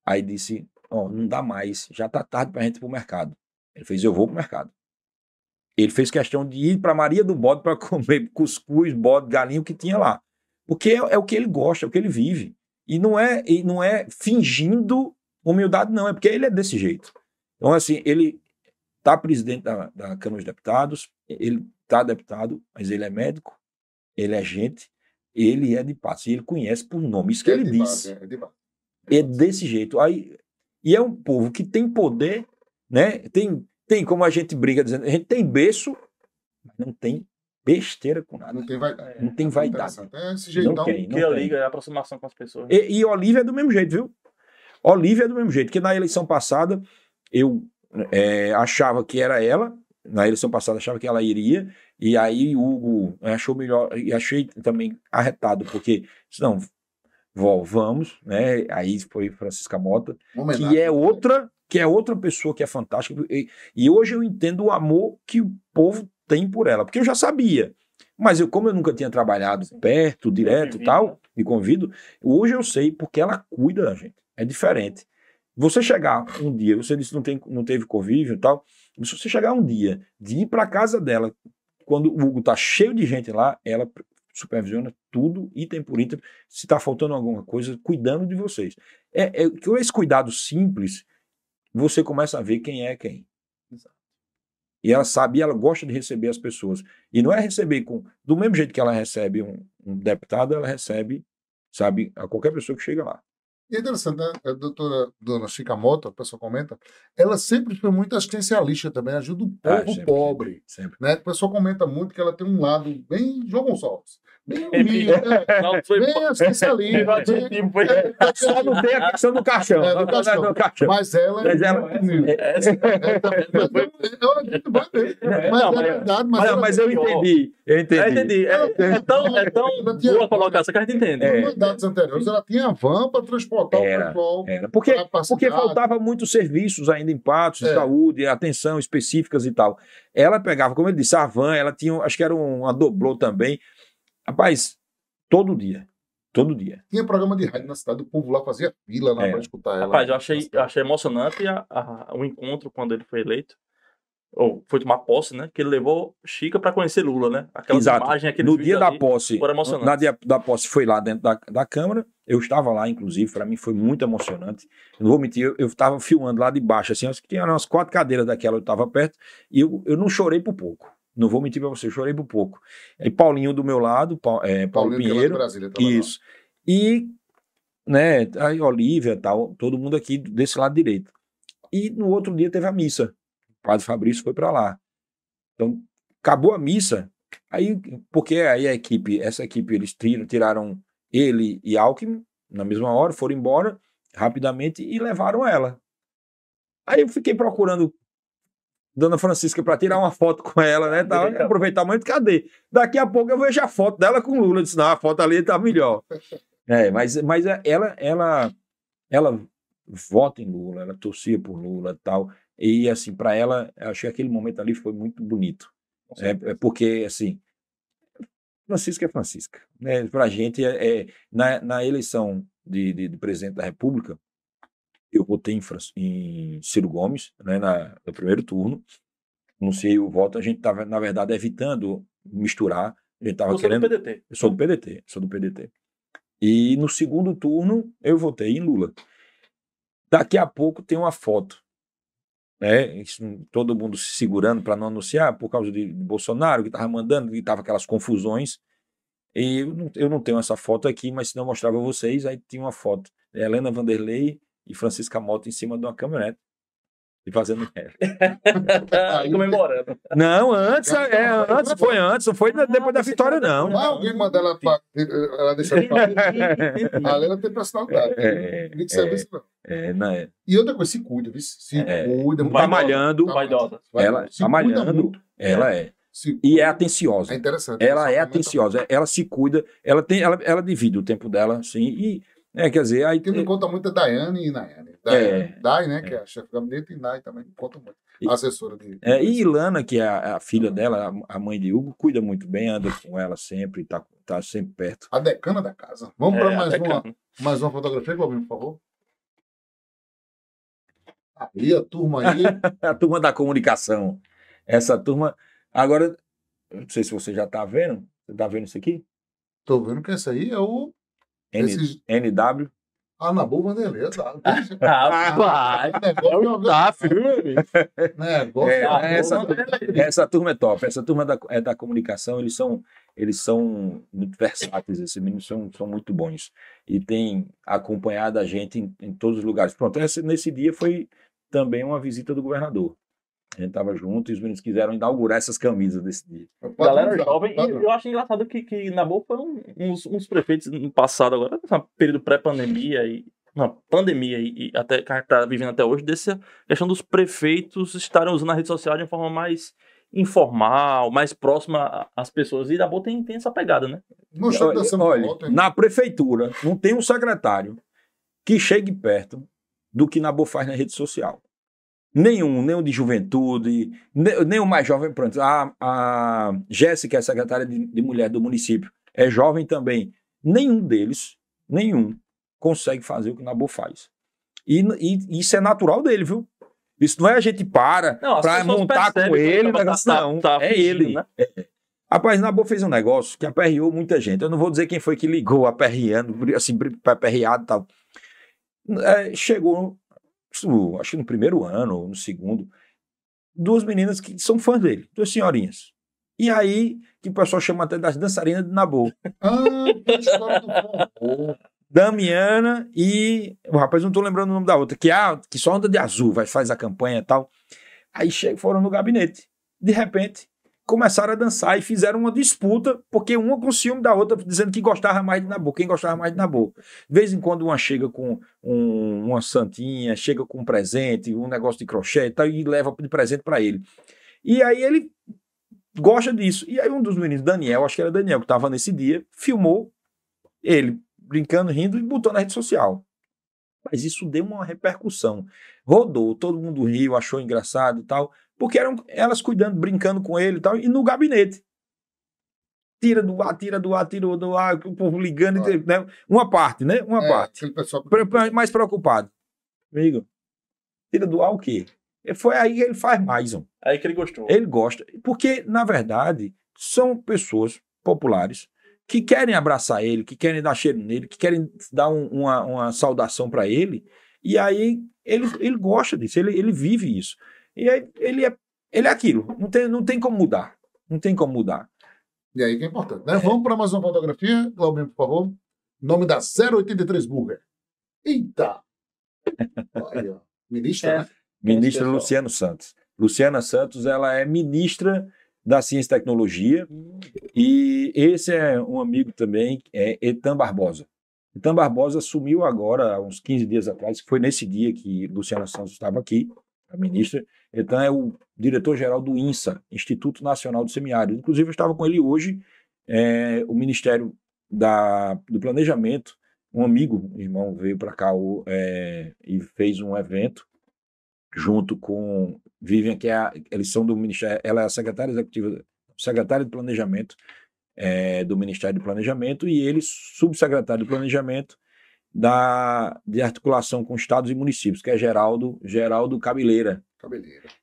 aí disse, não dá mais, já está tarde para a gente ir para o mercado. Ele fez, eu vou para o mercado. Ele fez questão de ir para Maria do Bode para comer cuscuz, bode, galinha, o que tinha lá. Porque é o que ele gosta, é o que ele vive. E não é fingindo humildade, não, é porque ele é desse jeito. Então, assim, ele está presidente da Câmara dos Deputados, ele está deputado, mas ele é médico, ele é gente, ele é de Patos, e ele conhece por nome, isso que ele disse. É desse jeito. Aí, e é um povo que tem poder, né? Tem como a gente briga dizendo, a gente tem berço, mas não tem besteira com nada. Não tem vaidade. Não tem vaidade. Esse jeitão não que a liga é a aproximação com as pessoas. E Olívia é do mesmo jeito, viu? Olívia é do mesmo jeito, porque na eleição passada eu achava que era ela, na eleição passada achava que ela iria, e aí o Hugo achou melhor, e achei também arretado, porque, não, vamos, né? Aí foi Francisca Mota, que é outra que é outra pessoa que é fantástica. E hoje eu entendo o amor que o povo tem por ela, porque eu já sabia. Mas como eu nunca tinha trabalhado perto, direto e tal, me convido, hoje eu sei porque ela cuida da gente. É diferente. Você chegar um dia, você disse que não teve convívio e tal, se você chegar um dia de ir para casa dela, quando o Hugo tá cheio de gente lá, ela supervisiona tudo, item por item, se tá faltando alguma coisa, cuidando de vocês. Com esse cuidado simples, você começa a ver quem é quem. Exato. E ela sabe, ela gosta de receber as pessoas. E não é receber do mesmo jeito que ela recebe um deputado, ela recebe, sabe, a qualquer pessoa que chega lá. E é interessante, né? A doutora Dona Shikamoto, a pessoa comenta, ela sempre foi muito assistencialista também, ajuda o povo pobre. Sempre. Né? A pessoa comenta muito que ela tem um lado bem João Gonçalves. Bem humilde, bem assistencialista. Só não tem a questão do caixão. Mas ela é humilde. Mas eu entendi. É tão boa colocação que a gente entende. Nos mandatos anteriores, ela tinha van para transportar o pessoal. Porque faltava muitos serviços ainda em Patos, de saúde, atenção específicas e tal. Ela pegava, como ele disse, a van, ela tinha, acho que era uma doblô também. Rapaz, todo dia. Tinha programa de rádio na cidade, o povo lá fazia fila lá para escutar ela. Rapaz, eu achei emocionante o encontro quando ele foi eleito. Ou foi tomar posse, né? Que ele levou Chica para conhecer Lula, né? Aquela imagem, aquele no dia da posse, foram emocionantes. Na dia da posse foi lá dentro da Câmara. Eu estava lá, inclusive, para mim foi muito emocionante. Eu não vou mentir, eu estava filmando lá de baixo, assim, acho que tinha umas 4 cadeiras daquela, eu estava perto, e eu não chorei por pouco. Não vou mentir para você, eu chorei por pouco. Aí Paulinho do meu lado, Paulo Pinheiro. Brasília, isso. E, né, aí Olívia, tal, todo mundo aqui desse lado direito. E no outro dia teve a missa. O padre Fabrício foi para lá. Então, acabou a missa, aí, porque aí essa equipe, eles tiraram ele e Alckmin na mesma hora, foram embora rapidamente e levaram ela. Aí eu fiquei procurando Dona Francisca para tirar uma foto com ela, né? Aproveitar muito, cadê? Daqui a pouco eu vejo a foto dela com Lula. Eu disse, não, a foto ali tá melhor. Mas ela vota em Lula, ela torcia por Lula e tal. E, assim, para ela, achei que aquele momento ali foi muito bonito. Porque, assim, Francisca é Francisca. Né? Para a gente, na eleição de presidente da República, eu votei em Ciro Gomes, né, no primeiro turno. Anunciei o voto. A gente estava, na verdade, evitando misturar. A gente estava querendo... do PDT. Eu sou do PDT. E no segundo turno, eu votei em Lula. Daqui a pouco tem uma foto. Né? Todo mundo se segurando para não anunciar por causa de Bolsonaro, que estava mandando, que estava aquelas confusões. E eu não tenho essa foto aqui, mas se não eu mostrava a vocês, aí tinha uma foto. Helena Vanderlei e Francisca Mota em cima de uma caminhonete e fazendo comemorando. Não, antes, não foi depois da vitória, não. Alguém manda ela deixar a Helena tem personalidade. Não que serviço, não. E outra coisa, se cuida, cuida. Tá malhando. Ela tá malhando. Ela e é atenciosa. É interessante. Ela é atenciosa. Ela se cuida. Ela divide o tempo dela, assim, e quer dizer... Aí quem me conta muito é Daiane e Nayane. Dai, né, que é a chefe do gabinete, e Nai também conta muito. A assessora de... E Ilana, que é a filha dela, a mãe de Hugo, cuida muito bem, anda com ela sempre, tá sempre perto. A decana da casa. Vamos para mais uma fotografia, Globinho, por favor. Aí a turma aí... A turma da comunicação. Essa turma... Agora, não sei se você já está vendo. Você está vendo isso aqui? Estou vendo que esse aí é o... NW. Nabu Vanderlei. Essa turma é top. Essa turma da comunicação, eles são muito versáteis. Esses meninos são muito bons. E tem acompanhado a gente em todos os lugares. Pronto, nesse dia foi também uma visita do governador. A gente estava junto e os meninos quiseram inaugurar essas camisas desse dia. Galera jovem, e eu acho engraçado que Nabu foi uns prefeitos no passado, agora, no período pré-pandemia pandemia e até que a gente está vivendo até hoje, dessa questão dos prefeitos estarem usando a rede social de uma forma mais informal, mais próxima às pessoas. E Nabu tem essa pegada, né? Olha, na prefeitura não tem um secretário que chegue perto do que Nabu faz na rede social. nenhum de juventude, nem o mais jovem, pronto. A Jéssica, é secretária de mulher do município, é jovem também. Nenhum deles, consegue fazer o que o Nabu faz. E isso é natural dele, viu? Isso não é a gente para montar com ele, é ele. Né? Rapaz, Nabu fez um negócio que aperreou muita gente. Eu não vou dizer quem foi que ligou aperreando, assim, aperreado e tal. Chegou, acho que no primeiro ano ou no segundo, 2 meninas que são fãs dele, 2 senhorinhas. E aí, que o pessoal chama até das dançarinas de Nabu. Que história do forró. Damiana e... O rapaz, não tô lembrando o nome da outra, que só anda de azul, faz a campanha e tal. Aí foram no gabinete. De repente, começaram a dançar e fizeram uma disputa, porque uma com ciúme da outra, dizendo que gostava mais de Nabu, quem gostava mais de Nabu. De vez em quando uma chega com uma santinha, chega com um presente, um negócio de crochê e tal, e leva de presente para ele. E aí ele gosta disso. E aí um dos meninos, Daniel, acho que era Daniel, que estava nesse dia, filmou ele brincando, rindo e botou na rede social. Mas isso deu uma repercussão. Rodou, todo mundo riu, achou engraçado e tal, porque eram elas cuidando, brincando com ele e tal, e no gabinete. Tira do ar, o povo ligando, né? Uma parte, né? Uma parte. Aquele pessoal... Mais preocupado. Amigo, tira do ar o quê? Foi aí que ele faz mais. Aí que ele gostou. Ele gosta. Porque, na verdade, são pessoas populares que querem abraçar ele, que querem dar cheiro nele, que querem dar uma saudação para ele, e aí ele gosta disso, ele vive isso. E aí ele é aquilo, não tem como mudar, não tem como mudar. E aí que é importante, né? Vamos para mais uma fotografia, Claudinho, por favor. Nome da 083 Burger. Eita! Aí, ó. Ministra, né? Ministra Luciana Santos. Luciana Santos, ela é ministra da Ciência e Tecnologia, e esse é um amigo também, Etan Barbosa. Etan Barbosa assumiu agora, há uns 15 dias atrás, que foi nesse dia que Luciana Santos estava aqui, a ministra. Etan é o diretor-geral do INSA, Instituto Nacional do Semiárido. Inclusive, eu estava com ele hoje, o Ministério do Planejamento, um amigo, irmão, veio para cá e fez um evento junto com Vivian, eles são do Ministério, ela é a secretária executiva, secretária de Planejamento do Ministério do Planejamento, e ele, subsecretário de Planejamento de articulação com estados e municípios, que é Geraldo Cabeleira.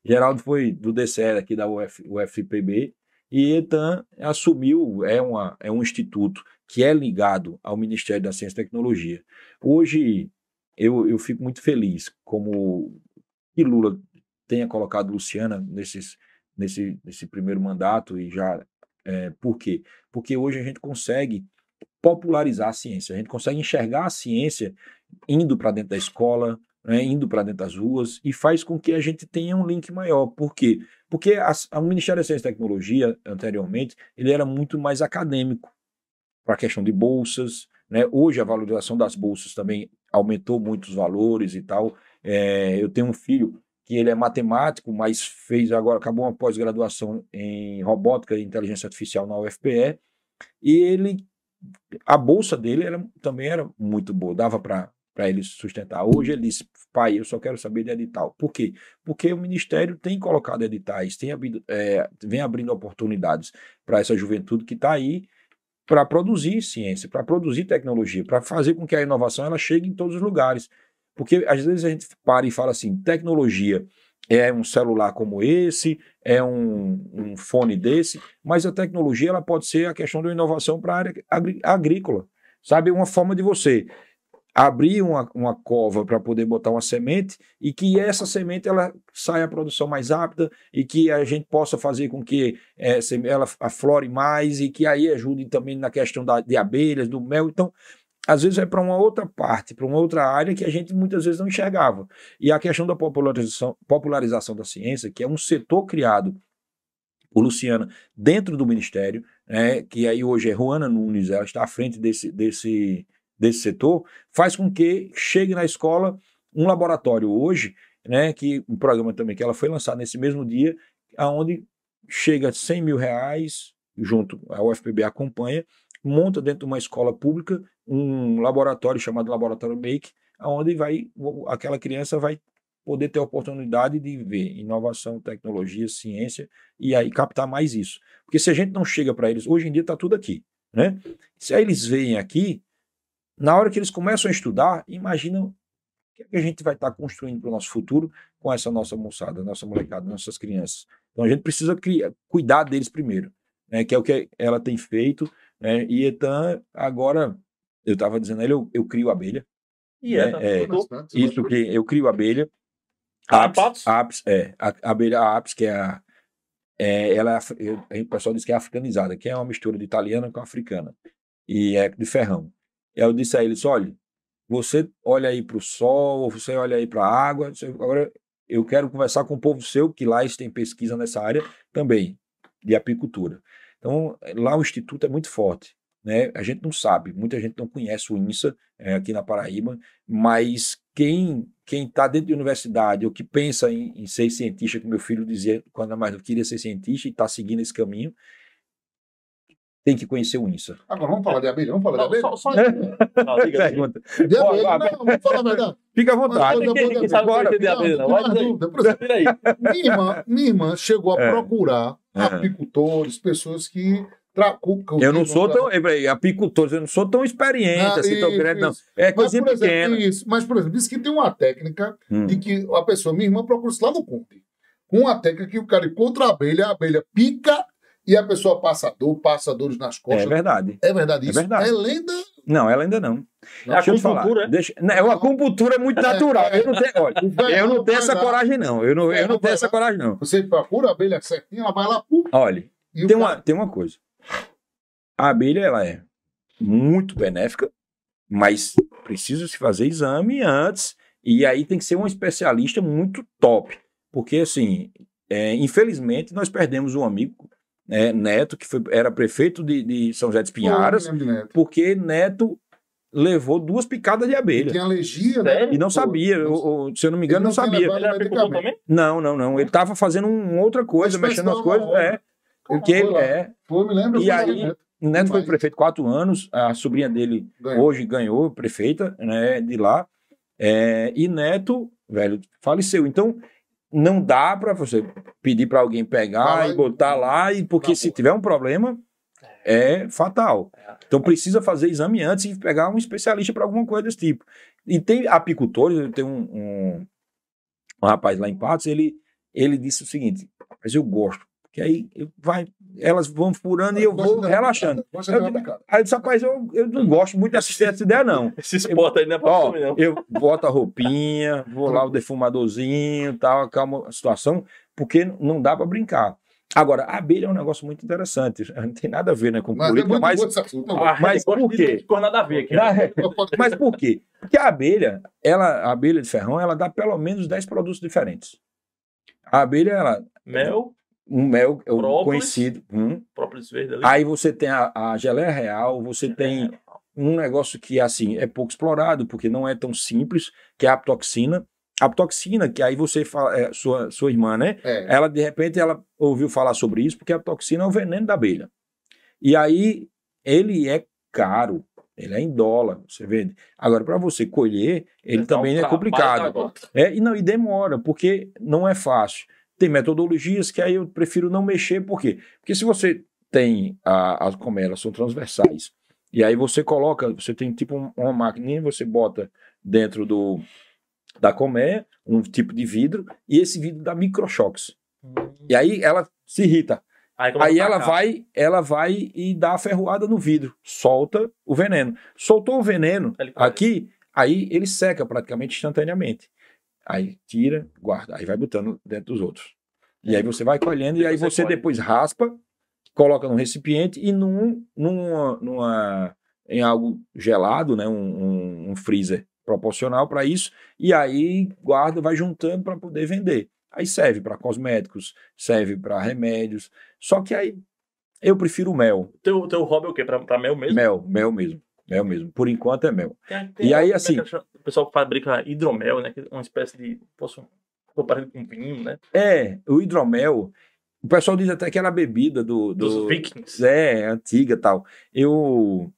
Geraldo foi do DCE aqui da UFPB, e Etan assumiu, é um instituto que é ligado ao Ministério da Ciência e Tecnologia. Hoje, eu fico muito feliz como que Lula tenha colocado Luciana nesse primeiro mandato, e já por quê? Porque hoje a gente consegue popularizar a ciência, a gente consegue enxergar a ciência indo para dentro da escola, né, indo para dentro das ruas, e faz com que a gente tenha um link maior. Por quê? Porque o Ministério da Ciência e Tecnologia, anteriormente, ele era muito mais acadêmico, para a questão de bolsas, né? Hoje a valorização das bolsas também aumentou muito os valores e tal. Eu tenho um filho que ele é matemático, mas acabou uma pós-graduação em robótica e inteligência artificial na UFPE, e a bolsa dele também era muito boa, dava para ele sustentar. Hoje ele disse: pai, eu só quero saber de edital. Por quê? Porque o Ministério tem colocado editais, vem abrindo oportunidades para essa juventude que está aí para produzir ciência, para produzir tecnologia, para fazer com que a inovação ela chegue em todos os lugares. Porque às vezes a gente para e fala assim: tecnologia é um celular como esse, é um fone desse, mas a tecnologia ela pode ser a questão da inovação para a área agrícola. Sabe, uma forma de você abrir uma cova para poder botar uma semente, e que essa semente ela saia a produção mais rápida, e que a gente possa fazer com que ela aflore mais, e que aí ajude também na questão de abelhas, do mel. Então, às vezes é para uma outra parte, para uma outra área que a gente muitas vezes não enxergava. E a questão da popularização da ciência, que é um setor criado por Luciana dentro do Ministério, né, que aí hoje é Ruana Nunes, ela está à frente desse setor, faz com que chegue na escola um laboratório hoje, né, que um programa também que ela foi lançada nesse mesmo dia, onde chega a R$100 mil, junto, a UFPB acompanha, monta dentro de uma escola pública um laboratório chamado Laboratório Make, onde aquela criança vai poder ter a oportunidade de ver inovação, tecnologia, ciência e aí captar mais isso. Porque se a gente não chega para eles, hoje em dia está tudo aqui, né? Se aí eles veem aqui, na hora que eles começam a estudar, imaginam o que a gente vai estar construindo para o nosso futuro com essa nossa moçada, nossa molecada, nossas crianças. Então a gente precisa cuidar deles primeiro, né? Que é o que ela tem feito, né? E então agora, eu estava dizendo a ele, eu crio abelha. Isso que eu crio abelha. A abelha Apis, que o pessoal diz que é africanizada, que é uma mistura de italiana com africana, e é de ferrão. E aí eu disse a eles, olha, você olha aí para o sol, você olha aí para a água, agora eu quero conversar com o povo seu, que lá eles têm pesquisa nessa área também, de apicultura. Então, lá o instituto é muito forte, né? A gente não sabe, muita gente não conhece o INSA aqui na Paraíba, mas quem está dentro de universidade ou que pensa em ser cientista, como meu filho dizia quando era mais novo, queria ser cientista e está seguindo esse caminho, tem que conhecer o INSA. Agora, vamos falar de abelha? Vamos falar de abelha? Só... Não, pergunta. De abelha, não, vamos falar a verdade. Fica à vontade. Ninguém sabe de abelha, não. Minha irmã chegou a procurar apicultores, pessoas que... Eu não sou tão... apicultores, eu não sou tão experiente, assim, tão grande, não. É coisa pequena. Mas, por exemplo, disse que tem uma técnica de que a pessoa, minha irmã, procura isso lá no Conte. Com uma técnica que o cara encontra a abelha pica e a pessoa passa dores nas costas. É verdade. É verdade isso? É verdade. É lenda? Não, é lenda não. Deixa eu falar. A acupuntura é muito natural. Eu não tenho essa coragem, não. Eu não tenho essa coragem, não. Você procura a abelha certinha, ela vai lá... Olha, tem uma coisa. A abelha, ela é muito benéfica, mas precisa se fazer exame antes, e aí tem que ser um especialista muito top. Porque, assim, infelizmente, nós perdemos um amigo, Neto, que era prefeito de São José dos Pinharas, porque Neto levou 2 picadas de abelha. Tem alergia, né? E não sabia, se eu não me engano, não sabia. Ele era apicultor também? Não. Ele estava fazendo outra coisa, mexendo nas coisas. Porque ele me lembro. E aí, Neto foi prefeito 4 anos, a sobrinha dele hoje ganhou prefeita, né, de lá. E Neto, velho, faleceu. Então, não dá para você pedir para alguém pegar e botar lá, porque se tiver um problema, é fatal. Então, precisa fazer exame antes e pegar um especialista para alguma coisa desse tipo. E tem apicultores, tem um rapaz lá em Patos, ele disse o seguinte, mas eu gosto, porque aí elas vão furando e eu vou relaxando. Aí eu disse, rapaz, eu não gosto muito dessa ideia, não. Esse esporte aí não é pra mim, não. Eu boto a roupinha, vou lá o defumadorzinho, tal, acalmo a situação, porque não dá para brincar. Agora, a abelha é um negócio muito interessante. Não tem nada a ver, né, com política, mas por quê? Nada a ver aqui. Mas por quê? Porque a abelha de ferrão, ela dá pelo menos 10 produtos diferentes. A abelha, ela... Mel? Um mel própolis, conhecido. Própolis verde ali. Aí você tem a geleia real, você tem um negócio que assim, é pouco explorado, porque não é tão simples, que é a aptoxina. A aptoxina, que aí você fala, sua irmã, né? Ela, de repente, ela ouviu falar sobre isso, porque a aptoxina é o veneno da abelha. E aí, ele é caro, ele é em dólar, você vê. Agora, para você colher, ele também é complicado. E demora, porque não é fácil. Tem metodologias que aí eu prefiro não mexer, por quê? Porque se você tem as colmeras são transversais, e aí você tem tipo uma maquininha, você bota dentro da colmeia um tipo de vidro, e esse vidro dá microchoques. E aí ela se irrita. Aí ela vai e dá a ferroada no vidro, solta o veneno. Soltou o veneno aqui, aí ele seca praticamente instantaneamente. Aí tira, guarda, aí vai botando dentro dos outros. E aí você vai colhendo, e aí você depois raspa, coloca num recipiente e em algo gelado, né, um freezer proporcional para isso, e aí guarda, vai juntando para poder vender. Aí serve para cosméticos, serve para remédios, só que aí eu prefiro mel. Teu hobby é o quê? Para mel mesmo? Mel mesmo. Por enquanto é mel. E aí assim... O pessoal fabrica hidromel, né? Que é uma espécie de... Tô parecido com vinho, né? O hidromel... O pessoal diz até que era a bebida dos vikings. Antiga e tal. Eu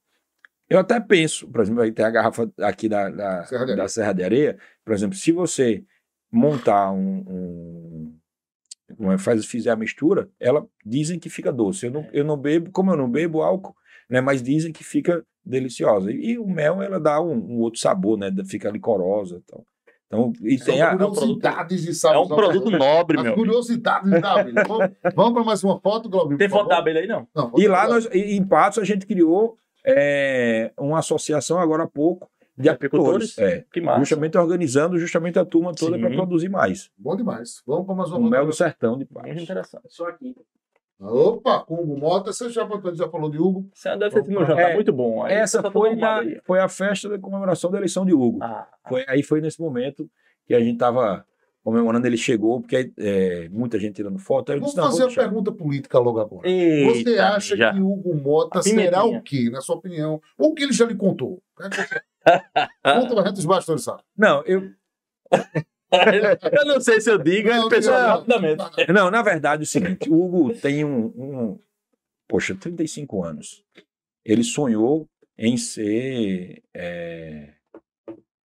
até penso, por exemplo, aí tem a garrafa aqui da Serra de Areia, por exemplo, se você montar fizer a mistura, dizem que fica doce. Eu não bebo, como eu não bebo álcool, né? Mas dizem que fica deliciosa. E o mel, ela dá um outro sabor, né? Fica licorosa. Então, e tem curiosidades de sabor. É um produto nobre, meu. Curiosidades da abelha. Vamos para mais uma foto, Globinho? Tem foto da abelha aí, não? E lá, em Patos, a gente criou uma associação agora há pouco, de apicultores, que massa. Justamente organizando a turma toda para produzir mais. Bom demais. Vamos para mais uma foto. O mel do sertão de Patos. Muito interessante. Só aqui. Opa, com Hugo Mota, você já falou de Hugo? Você deve ter tido um jantar muito bom. Aí essa foi a festa da comemoração da eleição de Hugo. Aí foi nesse momento que a gente estava comemorando, ele chegou, porque muita gente tirando foto. Vamos fazer a pergunta política logo agora. Você acha que Hugo Mota será o quê, na sua opinião? Ou o que ele já lhe contou? Conta pra gente os bastidores, sabe? Não, eu não sei se eu digo, rapidamente. Não, na verdade é o seguinte, o Hugo tem 35 anos. Ele sonhou em ser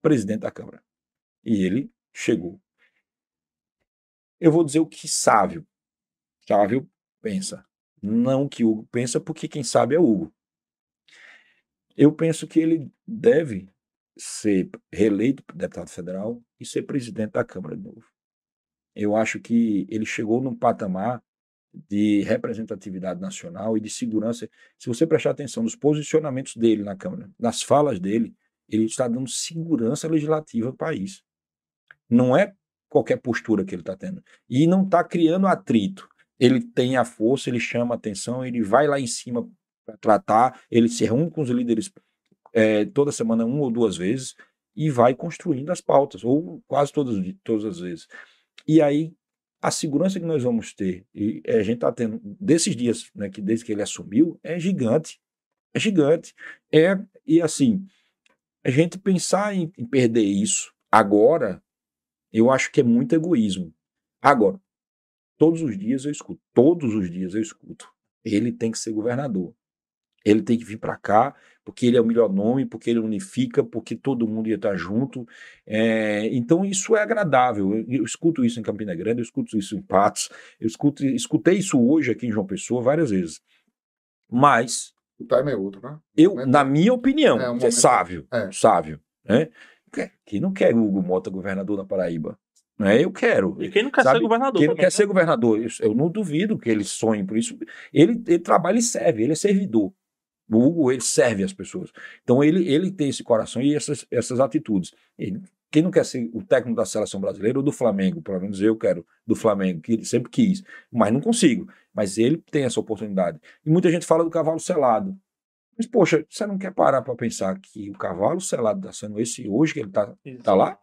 presidente da Câmara. E ele chegou. Eu vou dizer o que Sávio pensa. Não que Hugo pensa, porque quem sabe é Hugo. Eu penso que ele deve ser reeleito deputado federal e ser presidente da Câmara de novo. Eu acho que ele chegou num patamar de representatividade nacional e de segurança. Se você prestar atenção nos posicionamentos dele na Câmara, nas falas dele, ele está dando segurança legislativa ao país. Não é qualquer postura que ele está tendo. E não está criando atrito. Ele tem a força, ele chama a atenção, ele vai lá em cima para tratar, ele se reúne com os líderes toda semana, 1 ou 2 vezes, e vai construindo as pautas, ou quase todas as vezes. E aí, a segurança que nós vamos ter, e a gente está tendo desses dias, né, que desde que ele assumiu, é gigante. É gigante. E assim, a gente pensar em perder isso agora, eu acho que é muito egoísmo. Agora, todos os dias eu escuto, ele tem que ser governador. Ele tem que vir para cá, porque ele é o melhor nome, porque ele unifica, porque todo mundo ia estar junto. Então isso é agradável. Eu escuto isso em Campina Grande, eu escuto isso em Patos, escutei isso hoje aqui em João Pessoa várias vezes. Mas o time é outro, né? Na minha opinião, é sábio, né? Quem não quer Hugo Mota governador na Paraíba? Eu quero. E quem não quer ser governador? Quem não quer ser governador? Eu não duvido que ele sonhe por isso. Ele trabalha e serve, ele é servidor. O Hugo, ele serve as pessoas. Então, ele tem esse coração e essas atitudes. Quem não quer ser o técnico da seleção brasileira ou do Flamengo? Pelo menos eu quero do Flamengo, que ele sempre quis, mas não consigo. Mas ele tem essa oportunidade. E muita gente fala do cavalo selado. Mas, poxa, você não quer parar para pensar que o cavalo selado está sendo esse hoje que ele tá lá?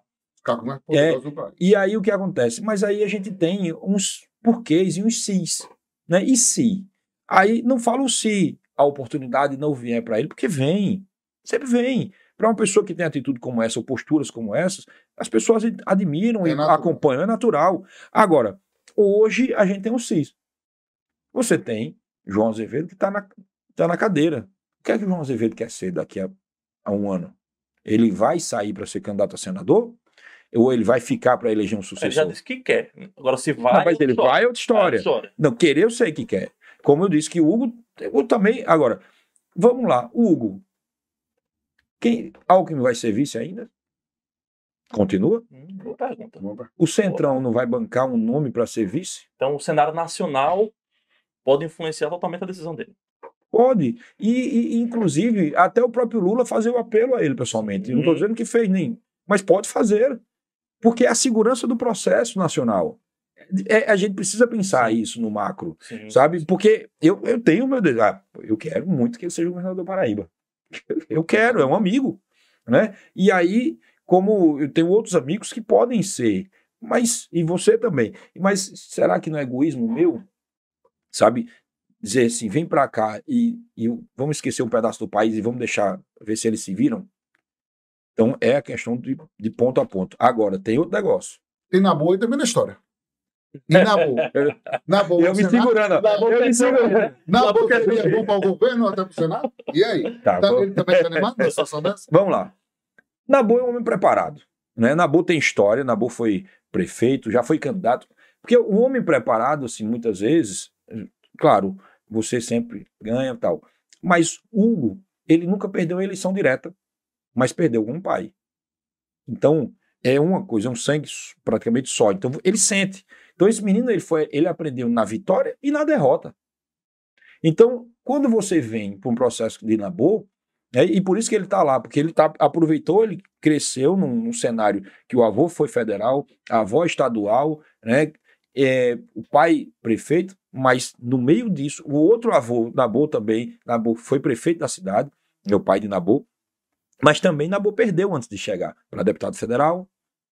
E aí o que acontece? Mas aí a gente tem uns porquês e uns sis. Né? E se? Aí não fala o se a oportunidade não vier para ele, porque vem, sempre vem. Para uma pessoa que tem atitude como essa, ou posturas como essas, as pessoas admiram e acompanham, é natural. Agora, hoje a gente tem um cis. Você tem João Azevedo que está na cadeira. O que é que o João Azevedo quer ser daqui a 1 ano? Ele vai sair para ser candidato a senador? Ou ele vai ficar para eleger um sucessor? Ele já disse que quer. Agora, se vai. Não, mas ele vai é outra história. Não, querer eu sei que quer. Como eu disse que o Hugo também. Agora, vamos lá. O Hugo. Alckmin vai ser vice ainda? Continua? Boa pergunta. O Centrão não vai bancar um nome para ser vice? Então, o cenário nacional pode influenciar totalmente a decisão dele. Pode. E inclusive, até o próprio Lula fazer o apelo a ele pessoalmente. Não estou dizendo que fez nem. Mas pode fazer. Porque é a segurança do processo nacional. A gente precisa pensar isso no macro, sabe? Porque eu tenho meu desejo. Eu quero muito que ele seja o governador da Paraíba. Eu quero, é um amigo, né? E aí, como eu tenho outros amigos que podem ser, e você também. Mas será que não é egoísmo meu? Sabe? Dizer assim, vem pra cá e vamos esquecer um pedaço do país e vamos ver se eles se viram? Então, é a questão de ponto a ponto. Agora, tem outro negócio. Tem na boa e também na história. E na boa. Eu me segurando. Na boa seria bom para o governo, até para o Senado? E aí? Ele também está animado nessa situação dessa? Vamos lá. Nabu é um homem preparado. Né? Nabu tem história. Nabu foi prefeito, já foi candidato. Porque o homem preparado, assim, muitas vezes, claro, você sempre ganha e tal. Mas Hugo, ele nunca perdeu a eleição direta, mas perdeu com o pai. Então, é uma coisa, é um sangue praticamente sólido. Então, ele sente. Então, esse menino, ele aprendeu na vitória e na derrota. Então, quando você vem para um processo de Nabô, e por isso que ele está lá, porque ele aproveitou, ele cresceu num cenário que o avô foi federal, a avó estadual, né, o pai prefeito, mas no meio disso, o outro avô, Nabô também, Nabô foi prefeito da cidade, meu pai de Nabô, mas também Nabô perdeu antes de chegar para deputado federal,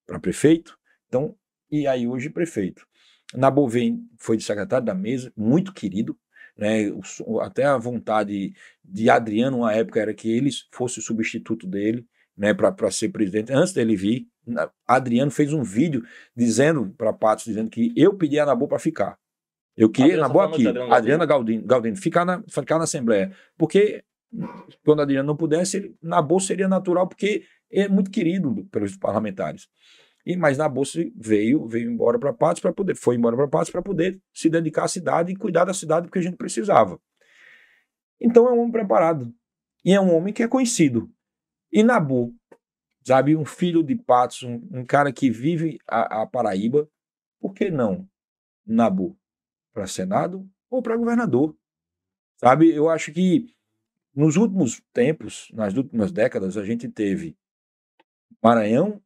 para prefeito, então, e aí hoje prefeito. Nabô foi de secretário da mesa, muito querido, né, até a vontade de Adriano, uma época, era que ele fosse o substituto dele, né, para ser presidente. Antes dele vir, Adriano fez um vídeo dizendo para Patos, dizendo que eu pedi a Nabô para ficar. Eu queria Nabô aqui, Adriana Galdino, ficar na Assembleia. Porque quando Adriano não pudesse, Nabô seria natural, porque é muito querido pelos parlamentares. Mas Nabô veio embora para Patos foi embora para Patos para poder se dedicar à cidade e cuidar da cidade porque a gente precisava. Então é um homem preparado. E é um homem que é conhecido. E Nabô, sabe, um filho de Patos, um cara que vive a Paraíba, por que não Nabô? Para Senado ou para governador? Sabe, eu acho que nos últimos tempos, nas últimas décadas, a gente teve Maranhão,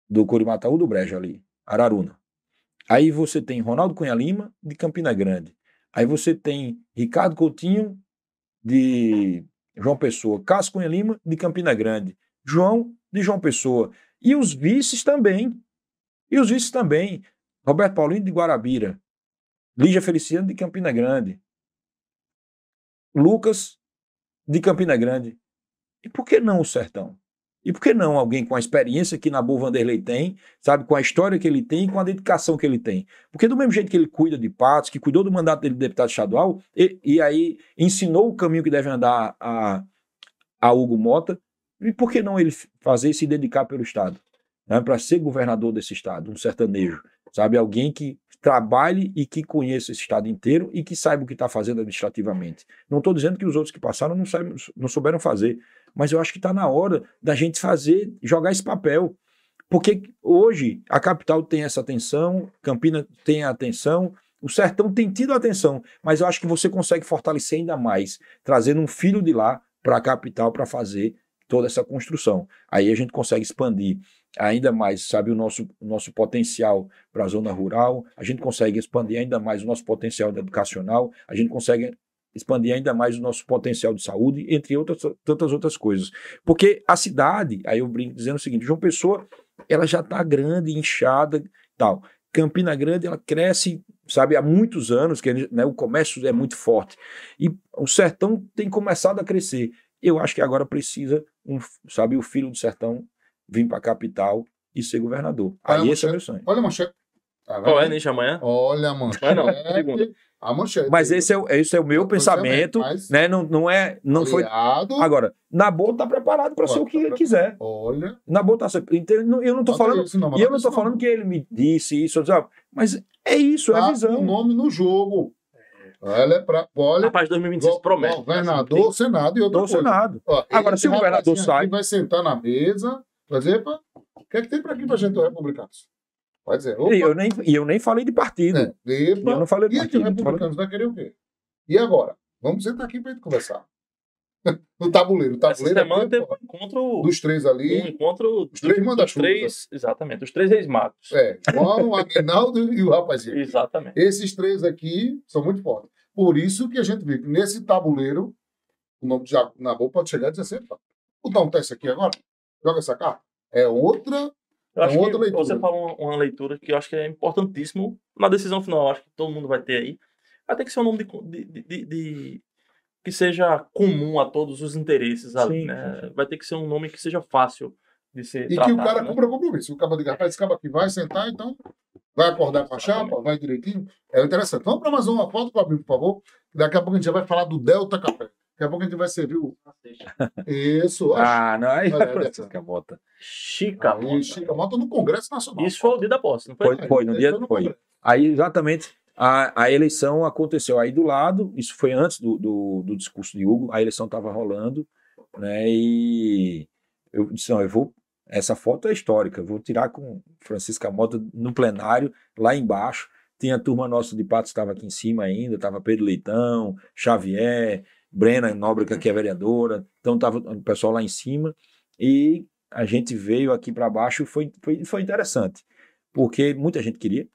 do Curimataú do Brejo ali, Araruna. Aí você tem Ronaldo Cunha Lima, de Campina Grande. Aí você tem Ricardo Coutinho, de João Pessoa. Cássio Cunha Lima, de Campina Grande. João, de João Pessoa. E os vices também. Roberto Paulino, de Guarabira. Lígia Feliciano, de Campina Grande. Lucas, de Campina Grande. E por que não o Sertão? E por que não alguém com a experiência que Nabô Vanderlei tem, sabe, com a história que ele tem e com a dedicação que ele tem? Porque do mesmo jeito que ele cuida de Patos, que cuidou do mandato dele de deputado estadual, e aí ensinou o caminho que deve andar a Hugo Mota, e por que não ele fazer e se dedicar pelo Estado? Né, para ser governador desse Estado, um sertanejo, sabe, alguém que trabalhe e que conheça esse Estado inteiro e que saiba o que está fazendo administrativamente. Não estou dizendo que os outros que passaram não souberam fazer, mas eu acho que está na hora da gente jogar esse papel. Porque hoje a capital tem essa atenção, Campina tem a atenção, o Sertão tem tido a atenção, mas eu acho que você consegue fortalecer ainda mais, trazendo um filho de lá para a capital para fazer toda essa construção. Aí a gente consegue expandir ainda mais, sabe, o nosso potencial para a zona rural, a gente consegue expandir ainda mais o nosso potencial educacional, a gente consegue expandir ainda mais o nosso potencial de saúde, entre tantas outras coisas. Porque a cidade, aí eu brinco dizendo o seguinte, João Pessoa, ela já está grande, inchada e tal. Campina Grande, ela cresce, sabe, há muitos anos, que, né, o comércio é muito forte. E o Sertão tem começado a crescer. Eu acho que agora precisa, sabe, o filho do Sertão vir para a capital e ser governador. Aí esse é o meu sonho. Olha a manchete. Qual é, Nish, amanhã? Olha a manchete. Não, segunda. A manchete. Mas esse é o meu pensamento, né? Não foi. Agora, Nabô está preparado para ser o que ele quiser. Olha. Nabô está. Eu não estou falando. E eu não estou falando que ele me disse isso, mas é isso, é a visão. O nome no jogo. Olha, rapaz, 2026 promete. Governador, Senado e outra coisa. Senado. Agora, se o governador sai. Vai sentar na mesa, vai dizer, o que é que tem para aqui para gente, republicanos? Vai dizer, e eu nem falei de partido. Eu não falei de partido. E aqui, os republicanos vai querer o quê? E agora? Vamos sentar aqui para gente conversar. No tabuleiro. Essa semana teve um encontro dos três ali. Um encontro dos três manda-chuvas. Exatamente, os três ex-matos. João, Aguinaldo e o rapazinho. Exatamente. Esses três aqui são muito fortes. Por isso que a gente vê que nesse tabuleiro, o nome de Nabô pode chegar e dizer assim, vou dar um teste aqui agora, joga essa carta. É outra leitura. Você falou uma leitura que eu acho que é importantíssimo na decisão final, acho que todo mundo vai ter aí. Vai ter que ser um nome que seja comum a todos os interesses ali, sim, né? Sim. Vai ter que ser um nome que seja fácil de ser tratado. E que o cara cumpra compromisso. O cabo de rapaz, esse cabo aqui vai sentar, então vai acordar com a chapa, vai direitinho. É interessante. Vamos para mais uma foto, Fabinho, por favor. Daqui a pouco a gente já vai falar do Delta Café. Daqui a pouco a gente vai servir o... Isso. Não, aí Francisca Mota. Chica Mota no Congresso Nacional. Isso foi o dia da posse, não foi? Foi, no dia foi. Aí, exatamente, a eleição aconteceu aí do lado, isso foi antes do discurso de Hugo, a eleição estava rolando, né, e eu disse, não, essa foto é histórica, eu vou tirar com Francisca Mota no plenário, lá embaixo, tinha a turma nossa de Patos, estava aqui em cima ainda, estava Pedro Leitão, Xavier, Brena Nóbrega, que é vereadora, então estava o pessoal lá em cima, e a gente veio aqui para baixo, foi interessante, porque muita gente queria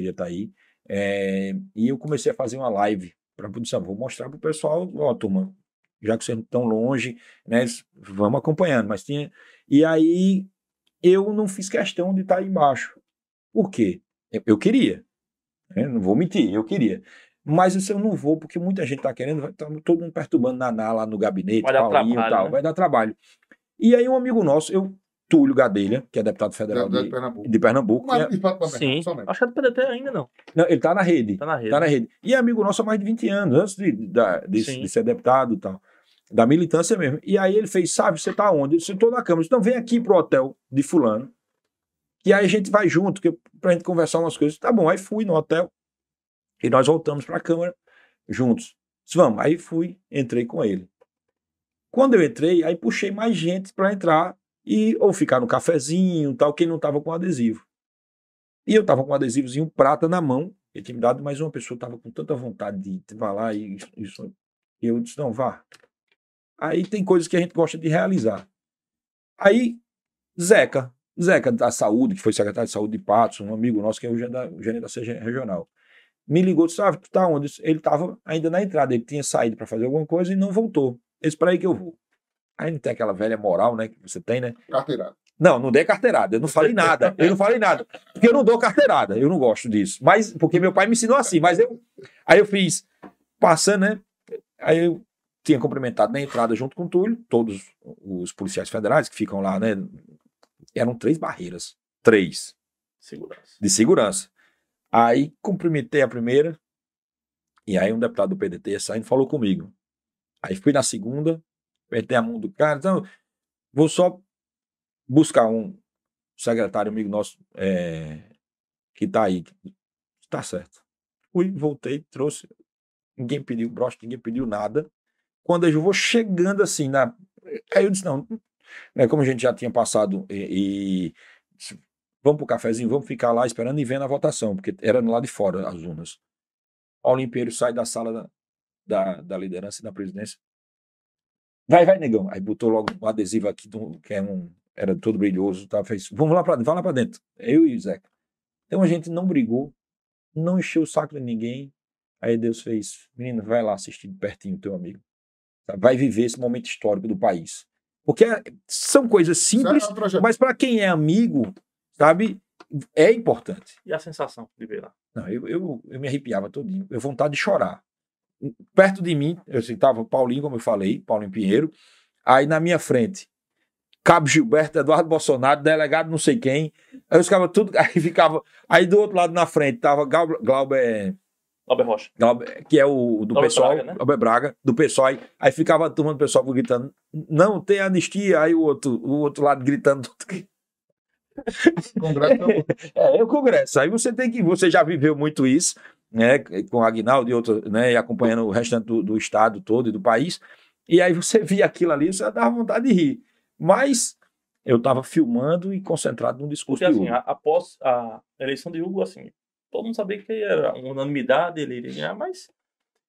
estar aí, e eu comecei a fazer uma live para produção, vou mostrar para o pessoal, ó, turma, já que vocês não estão longe, né, vamos acompanhando, mas tinha, e aí eu não fiz questão de estar aí embaixo. Por quê? Eu queria, né, não vou mentir, eu queria, mas isso eu não vou, porque muita gente está querendo, vai tá todo mundo perturbando Naná lá no gabinete, vai dar Paulinho, trabalho, tal, né? Vai dar trabalho. E aí um amigo nosso, Túlio Gadelha, que é deputado federal de Pernambuco. Sim, acho que é do PDT ainda não. Não, ele está na rede. Tá na rede. E é amigo nosso há mais de 20 anos, antes de ser deputado e tal. Da militância mesmo. E aí ele fez, sabe, você tá onde? Eu disse, eu tô na Câmara. Então vem aqui pro hotel de fulano. E aí a gente vai junto, pra gente conversar umas coisas. Tá bom, aí fui no hotel. E nós voltamos pra Câmara juntos. Disse, vamos, aí entrei com ele. Quando eu entrei, aí puxei mais gente pra entrar ou ficar no cafezinho, tal, quem não tava com adesivo. E eu tava com um adesivozinho prata na mão, ele tinha me dado, mas uma pessoa tava com tanta vontade de ir lá e eu disse, não, vá. Aí tem coisas que a gente gosta de realizar. Aí, Zeca da Saúde, que foi secretário de Saúde de Patos, um amigo nosso, que é o gerente da CG Regional, me ligou e disse, tu tá onde? Ele tava ainda na entrada, ele tinha saído para fazer alguma coisa e não voltou. Eu disse, para aí que eu vou. Aí não tem aquela velha moral, né, que você tem, né? Carteirada. Não dei carteirada, eu não falei nada, porque eu não dou carteirada, eu não gosto disso, mas, porque meu pai me ensinou assim, aí eu fiz, passando, né, aí eu tinha cumprimentado na entrada junto com o Túlio, todos os policiais federais que ficam lá, né, eram 3 barreiras, 3 de segurança, aí cumprimentei a primeira, e aí um deputado do PDT saindo falou comigo, aí fui na segunda, apertei a mão do cara, então, vou só buscar um secretário amigo nosso que tá aí. Tá certo. Fui, voltei, trouxe. Ninguém pediu broche, ninguém pediu nada. Quando eu vou chegando assim, aí eu disse, não, né, como a gente já tinha passado vamos pro cafezinho, vamos ficar lá esperando e vendo a votação, porque era lá de fora as urnas. Paulinho Pinheiro sai da sala da liderança e da presidência. Vai, negão. Aí botou logo um adesivo aqui, que era todo brilhoso, tá? Fez, vamos lá para dentro. Eu e o Zeca. Então a gente não brigou, não encheu o saco de ninguém. Aí Deus fez, menino, vai lá assistir de pertinho o teu amigo. Tá? Vai viver esse momento histórico do país. Porque são coisas simples, mas para quem é amigo, sabe, é importante. E a sensação de ver lá? Não, eu me arrepiava todinho. Eu vontade de chorar. Perto de mim, eu estava Paulinho, como eu falei, Paulinho Pinheiro. Aí na minha frente, Cabo Gilberto, Eduardo Bolsonaro, delegado não sei quem. Aí ficava tudo, aí do outro lado na frente tava Glauber Rocha. Que é o do pessoal, Braga, né? Glauber Braga, do pessoal. Aí ficava a turma do pessoal gritando, não tem anistia, aí o outro lado gritando. Congresso é o Congresso. Aí você já viveu muito isso, né, com o Aguinaldo e outros, né, e acompanhando o restante do estado todo e do país. E aí você via aquilo ali, você dava vontade de rir. Mas eu estava filmando e concentrado no discurso porque, de Hugo. Assim, após a eleição de Hugo, assim, todo mundo sabia que era uma unanimidade, ele iria ganhar, mas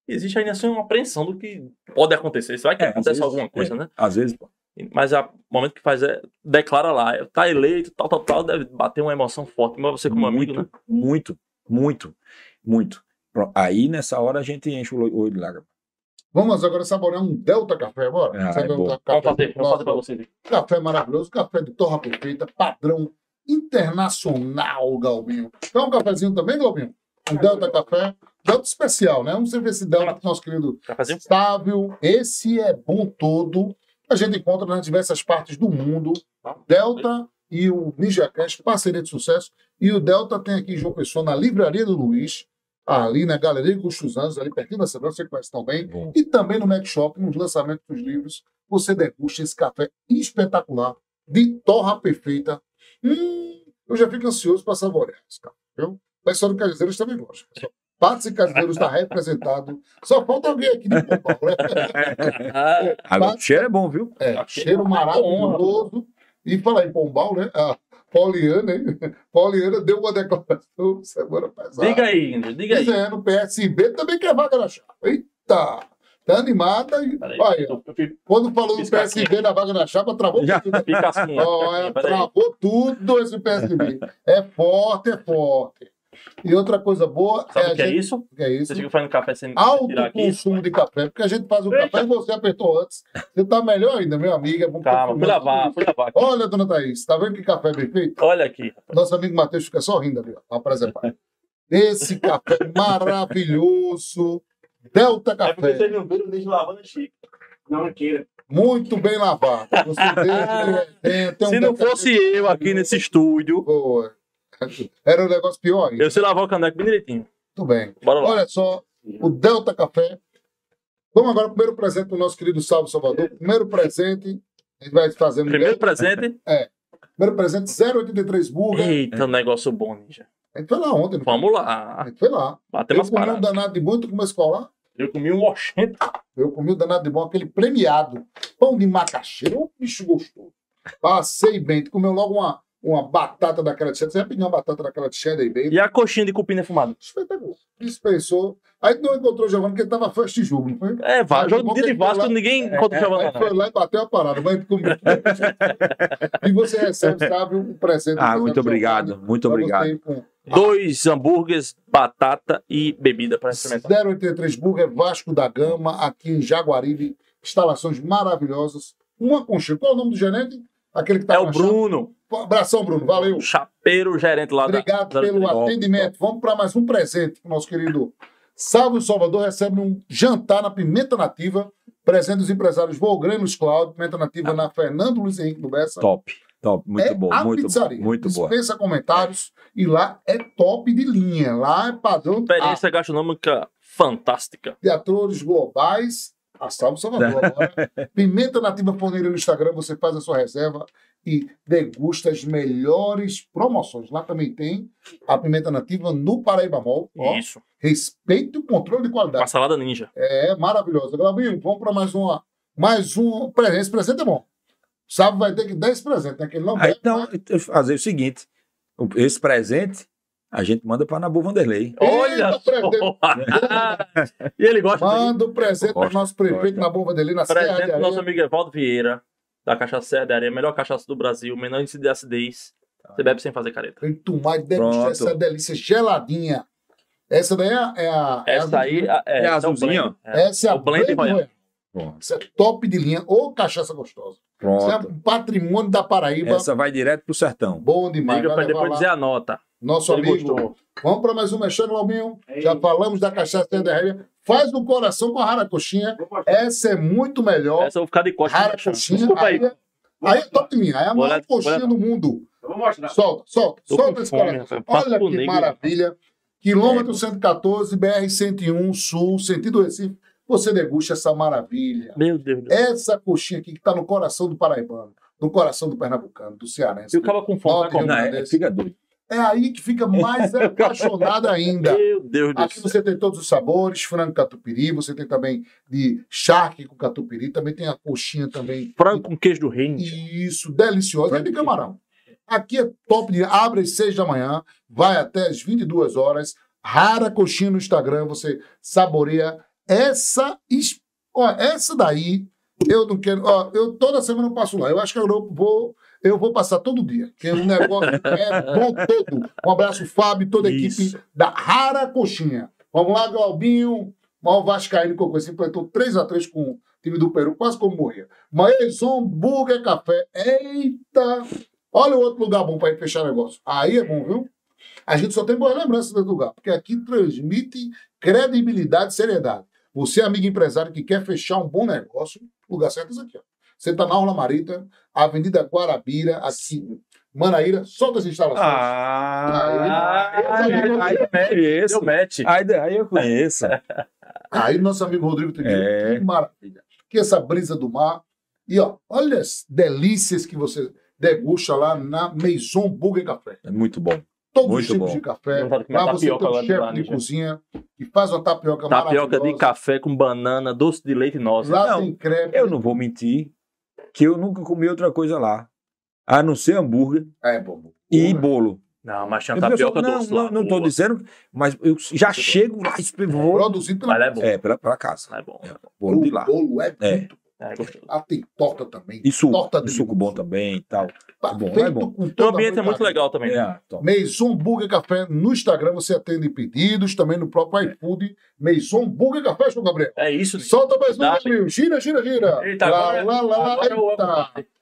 existe ainda assim uma apreensão do que pode acontecer. Isso vai que acontece alguma coisa, né? Às vezes. Mas o momento que faz declara lá, tá eleito, tal, deve bater uma emoção forte. Mas você como amigo, né? Muito. Pronto. Aí nessa hora a gente enche o olho de lágrima. Vamos agora saborear um Delta Café, bora? Vamos fazer para vocês. Café maravilhoso, café de torra perfeita, padrão internacional, Galbinho. Quer um cafezinho também, Galbinho? Um Delta Café, Delta especial, né? Vamos servir esse Delta com nosso querido Sávio. Esse é bom todo. A gente encontra nas diversas partes do mundo. Delta e o NinjaCast, parceria de sucesso. E o Delta tem aqui em João Pessoa, na Livraria do Luiz. ali na Galeria Augusto dos Anjos, ali pertinho da Cidade, você conhece tão bem. Bom. E também no Mac Shop, nos lançamentos dos livros, você degusta esse café espetacular, de torra perfeita. Eu já fico ansioso para saborear esse café, viu? O pessoal do Cajazeiros também gosta. Patos e Cajazeiros está representado. Só falta alguém aqui de Pombal, né? O cheiro é bom, viu? Cheiro maravilhoso. E falar em Pombal, né? A Poliana, hein? Poliana deu uma declaração semana passada. Diga aí, Índio, diga aí. Dizendo, o PSB também quer vaga na chapa. Eita! Tá animada. Olha, quando falou do PSB na vaga na chapa, travou tudo. Fica assim. Travou tudo esse PSB. É forte, é forte. E outra coisa boa... Sabe o que é isso? O que é isso? Você fica fazendo café sem alto consumo de café, porque a gente faz o café e você apertou antes. Você tá melhor ainda, meu amigo. É bom. Calma, fui lavar. Olha, dona Thaís, tá vendo que café bem feito? Olha aqui. Nosso amigo Matheus fica só rindo ali, ó, apresentar. Esse café maravilhoso. Delta Café. É porque vocês não viram desde lavando chique. Não queira. Muito bem lavado. Se não fosse eu aqui nesse estúdio... Era um negócio pior ainda. Eu sei lavar o caneco bem direitinho. Tudo bem. Bora lá. Olha só, o Delta Café. Vamos agora, primeiro presente do nosso querido Salvador. Primeiro presente, a gente vai fazendo... Primeiro presente? Primeiro presente, 0,83 burger. Eita, negócio bom, Ninja. A gente foi lá ontem. Vamos lá. A gente foi lá. Bateu umas paradas. Eu comi um danado de bom, tu comeu lá? Eu comi um oxente. Eu comi um danado de bom, aquele premiado. Pão de macaxeira, um bicho gostoso. Passei bem, tu comeu logo uma batata daquela de cheddar. Você já pediu uma batata daquela de cheddar e bem? E a coxinha de cupim defumado? Espetacular. Dispensou. Aí tu não encontrou o Giovanni porque ele tava festa de jogo, não foi? Jogo de Vasco, ninguém encontra o Giovanni. Foi lá e bateu a parada. Mas comeu. E você recebe, sabe, um presente. Muito obrigado. Muito obrigado. 2 hambúrgueres, batata e bebida para experimentar. 0,83 Burger, Vasco da Gama, aqui em Jaguaribe. Instalações maravilhosas. Uma conchega. Qual é o nome do gerente? Aquele que tá o Bruno. Abração, Bruno. Valeu. Chapeiro gerente lá Obrigado pelo atendimento. Vamos para mais um presente para o nosso querido Salvador. Recebe um jantar na Pimenta Nativa. Presente dos empresários Volgranos Cláudio. Pimenta Nativa na Fernando Luiz Henrique do Bessa. Top. Muito bom. Muito bom. Dispensa comentários. E lá é top de linha. Lá é padrão. Experiência gastronômica fantástica. De atores globais. A Salvador agora. Pimenta Nativa Forneira no Instagram, você faz a sua reserva e degusta as melhores promoções. Lá também tem a Pimenta Nativa no Paraíba Mall. Isso. Respeite o controle de qualidade. Uma salada ninja. É maravilhosa. Galvinho, vamos para mais um presente. Esse presente é bom. Sabe, vai ter que dar esse presente, né? Que ele não bebe, então, eu fazer o seguinte: esse presente a gente manda para Nabu Vanderlei. Olha só! E ele gosta. Manda o presente para o nosso prefeito Nabu Vanderlei na Serra de Areia. Presente do nosso amigo Evaldo Vieira, da Cachaça Serra de Areia, melhor cachaça do Brasil, menor índice de acidez. Você bebe sem fazer careta. Tem que tomar e degustar essa delícia geladinha. Essa daí é a... Essa aí é a azulzinha. Essa é a Blend Royal. Isso é top de linha. Ô, cachaça gostosa. Pronto. Isso é um patrimônio da Paraíba. Essa vai direto pro sertão. Bom demais. Liga para depois dizer a nota. Nosso ele amigo. Gostou. Vamos para mais um Mexendo, Lobinho. Já falamos da cachaça da Areia. Faz no coração com a Rara Coxinha. Essa é muito melhor. Essa eu vou ficar de costas. Rara Coxinha. Aí é top de linha. Aí é a maior coxinha do mundo. Eu vou mostrar. Solta esse coração. Olha que maravilha. Quilômetro 114, BR-101, Sul, sentido Recife. Você degusta essa maravilha. Meu Deus. Essa coxinha aqui que está no coração do paraibano, no coração do pernambucano, do cearense. E o cara com fome, fica doido. É aí que fica mais apaixonado ainda. Meu Deus do céu. Aqui você tem todos os sabores, frango catupiry, você tem também de charque com catupiry, também tem a coxinha também. Frango com queijo do reino. Isso, deliciosa. É de camarão. Aqui é top de... Abre às 6 da manhã, vai até às 22 horas. Rara Coxinha no Instagram, você saboreia essa daí. Eu não quero... eu toda semana eu passo lá. Eu acho que eu vou passar todo dia. Porque o negócio é bom todo. Um abraço, Fábio, toda a equipe da Rara Coxinha. Vamos lá, Glaubinho. Mal Vascaíno, que eu conheci, completou 3-3 com o time do Peru, quase como morria. Maison Burger Café. Eita! Olha o outro lugar bom para ir fechar negócio. Aí é bom, viu? A gente só tem boas lembranças desse lugar, porque aqui transmite credibilidade e seriedade. Você, amigo empresário que quer fechar um bom negócio, o lugar certo é esse aqui. Ó. Você está na Orla Marita, Avenida Guarabira, aqui Manaíra, solta as instalações. Deu match. Aí eu conheço. Aí nosso amigo Rodrigo Trigueiro, que maravilha. Que essa brisa do mar. E ó, olha as delícias que você degusta lá na Maison Burger Café. É muito bom. Todos muito os tipos bom. de café. Lá você tem um chefe de cozinha que faz uma tapioca maravilhosa. Tapioca de café com banana, doce de leite e noz. Lá tem crepe. Eu não vou mentir que eu nunca comi outra coisa lá. A não ser hambúrguer e bolo. Não, mas tinha tapioca doce lá. Não estou dizendo, mas eu já chego lá e vou... Produzido pela casa. É bom. Bolo de lá. O bolo é muito bom. Gostoso. Lá tem torta também. E suco. Torta suco bom também e tal. É bom. O ambiente é muito legal também. Maison Burger Café no Instagram, você atende pedidos, também no próprio iFood. Maison Burger Café, João Gabriel. É isso. Solta mais um, Gabriel. Gira. Eita,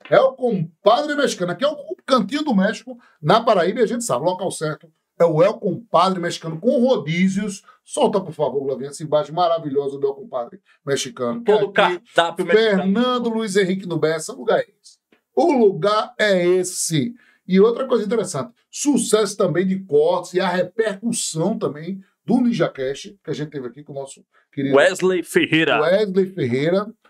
É o compadre mexicano. Aqui é o cantinho do México, na Paraíba, e a gente sabe, o local certo é o El Compadre Mexicano, com rodízios. Solta, por favor, Glavinha, essa imagem maravilhosa do El Compadre Mexicano. Todo cardápio mexicano. Fernando Luiz Henrique no Bessa, o lugar é esse. O lugar é esse. E outra coisa interessante, sucesso também de cortes e a repercussão também do NinjaCast, que a gente teve aqui com o nosso querido Wesley Ferreira.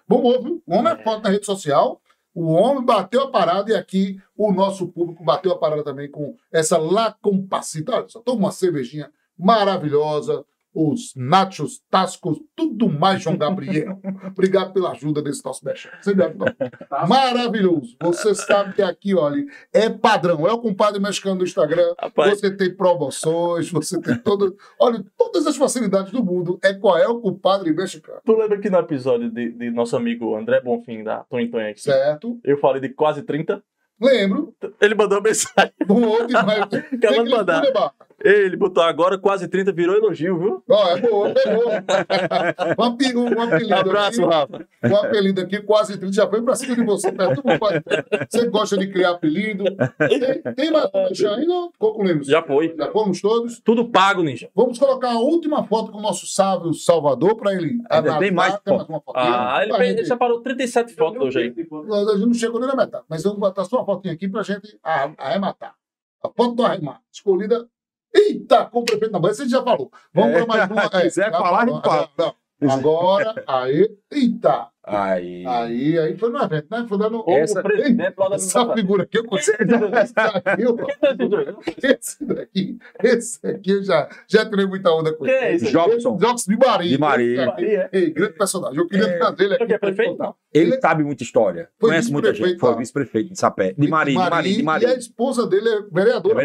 Bombou, viu? O homem é forte na rede social. O homem bateu a parada e aqui o nosso público bateu a parada também com essa La Compacita. Olha só, toma uma cervejinha maravilhosa, os nachos, tascos, tudo mais, João Gabriel. Obrigado pela ajuda desse nosso mexão. Maravilhoso. Você sabe que aqui, olha, é padrão. É o compadre mexicano do Instagram. Rapaz. Você tem promoções, você tem todas as facilidades do mundo. É qual é o compadre mexicano. Tu lembra que no episódio de nosso amigo André Bonfim, da Tonho aqui, certo? Eu falei de quase 30? Lembro. Ele mandou uma mensagem. Quer mandar. Ele botou agora quase 30, virou elogio, viu? É boa. Um apelido. Abraço, aqui, Rafa. Um apelido aqui, quase 30, já foi pra cima de você. Você gosta de criar apelido. Tem mais pra deixar aí? Não? Concluímos. Já foi. Já fomos todos. Tudo pago, Ninja. Vamos colocar a última foto com o nosso sábio Salvador pra ele. Tem mais uma fotinha. Ele separou 37 fotos hoje aí. A gente não chegou nem na metade, mas eu vou botar só uma fotinha aqui pra gente arrematar. A foto do arremate, escolhida. Eita, com o prefeito na banha, você já falou. Vamos para mais uma. Se quiser falar, a gente fala. Agora, eita. Aí foi no evento, né? Foi dando essa figura aqui, eu consigo. Esse aqui eu já tirei muita onda com ele. Que é isso? Jobson de Maria. Ei, grande personagem. Eu queria trazer ele aqui. É prefeito? Ele sabe muita história. Conhece muita gente. Foi vice-prefeito de Sapé. De Maria. E a esposa dele é vereadora.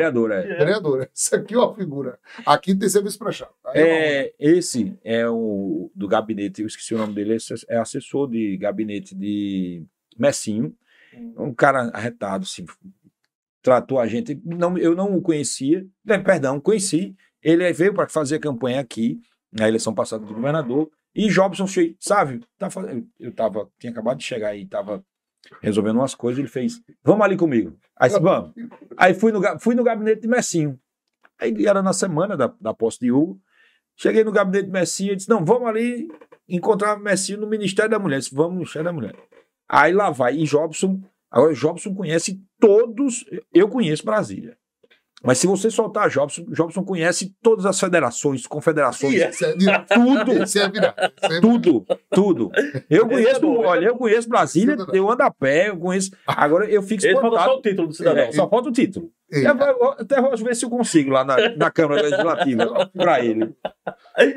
Vereadora. Isso aqui é uma figura. Aqui tem serviço prestado. Esse é o do gabinete, eu esqueci o nome dele, é assessor de gabinete de Messinho, um cara arretado, assim, tratou a gente, eu não o conhecia, conheci, ele veio para fazer a campanha aqui, na eleição passada do governador, e Jobson, sabe, tinha acabado de chegar aí, estava resolvendo umas coisas, ele fez, vamos ali comigo, aí vamos, aí fui no gabinete de Messinho, aí era na semana da posse de Hugo, cheguei no gabinete de Messinho e disse, não, vamos ali encontrar Messinho no Ministério da Mulher. Eu disse, vamos no Ministério da Mulher. Aí lá vai. E Jobson, agora Jobson conhece todos, eu conheço Brasília. Mas se você soltar Jobson conhece todas as federações, confederações, tudo. Eu conheço Brasília, eu ando a pé, eu conheço. Agora eu fico espantado. Falta só o título do cidadão. Só falta o título. Eu até vou ver se eu consigo lá na Câmara Legislativa para ele.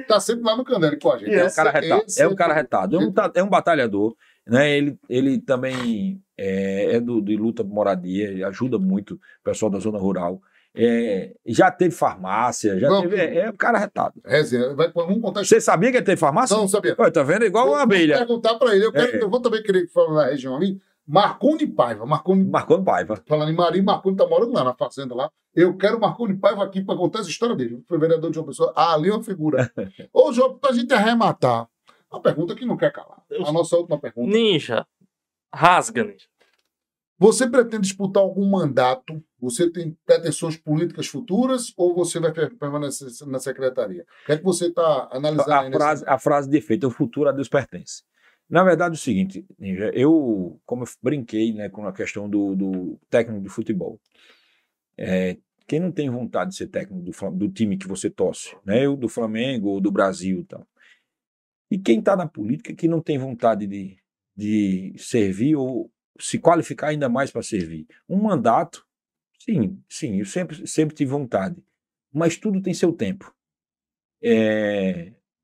Tá sempre lá no Candelli com a gente. É um cara retado. É um batalhador. Né? Ele também é de luta por moradia, ele ajuda muito o pessoal da zona rural. Já teve farmácia, é um cara retado. Vamos contar. Você sabia que ele teve farmácia? Não sabia. Tá vendo? Igual uma abelha. Vou perguntar para ele. Eu vou também querer falar na região ali. Marconi Paiva. Falando em Maria, Marconi tá morando lá na fazenda lá. Eu quero Marconi Paiva aqui para contar essa história dele. Foi vereador de uma pessoa. Ali é uma figura. Ô, João, pra gente arrematar. Uma pergunta que não quer calar. A nossa última pergunta. Ninja. Rasga, Ninja. Você pretende disputar algum mandato? Você tem pretensões políticas futuras ou você vai permanecer na secretaria? O que é que você está analisando? A frase de efeito, o futuro a Deus pertence. Na verdade é o seguinte, Ninja, como eu brinquei, né, com a questão do técnico de futebol. Quem não tem vontade de ser técnico do time que você torce, né? Ou do Flamengo ou do Brasil e tal. E quem está na política que não tem vontade de servir ou se qualificar ainda mais para servir. Um mandato, sim, eu sempre tive vontade. Mas tudo tem seu tempo.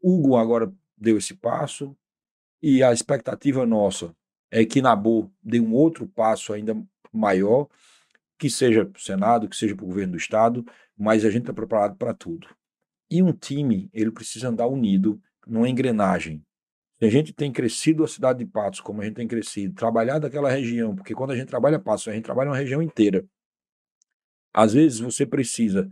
Hugo agora deu esse passo e a expectativa nossa é que Nabu dê um outro passo ainda maior, que seja para o Senado, que seja para o governo do Estado, mas a gente está preparado para tudo. E um time, ele precisa andar unido numa engrenagem. Se a gente tem crescido a cidade de Patos, como a gente tem crescido, trabalhar daquela região, porque quando a gente trabalha Patos, a gente trabalha uma região inteira. Às vezes você precisa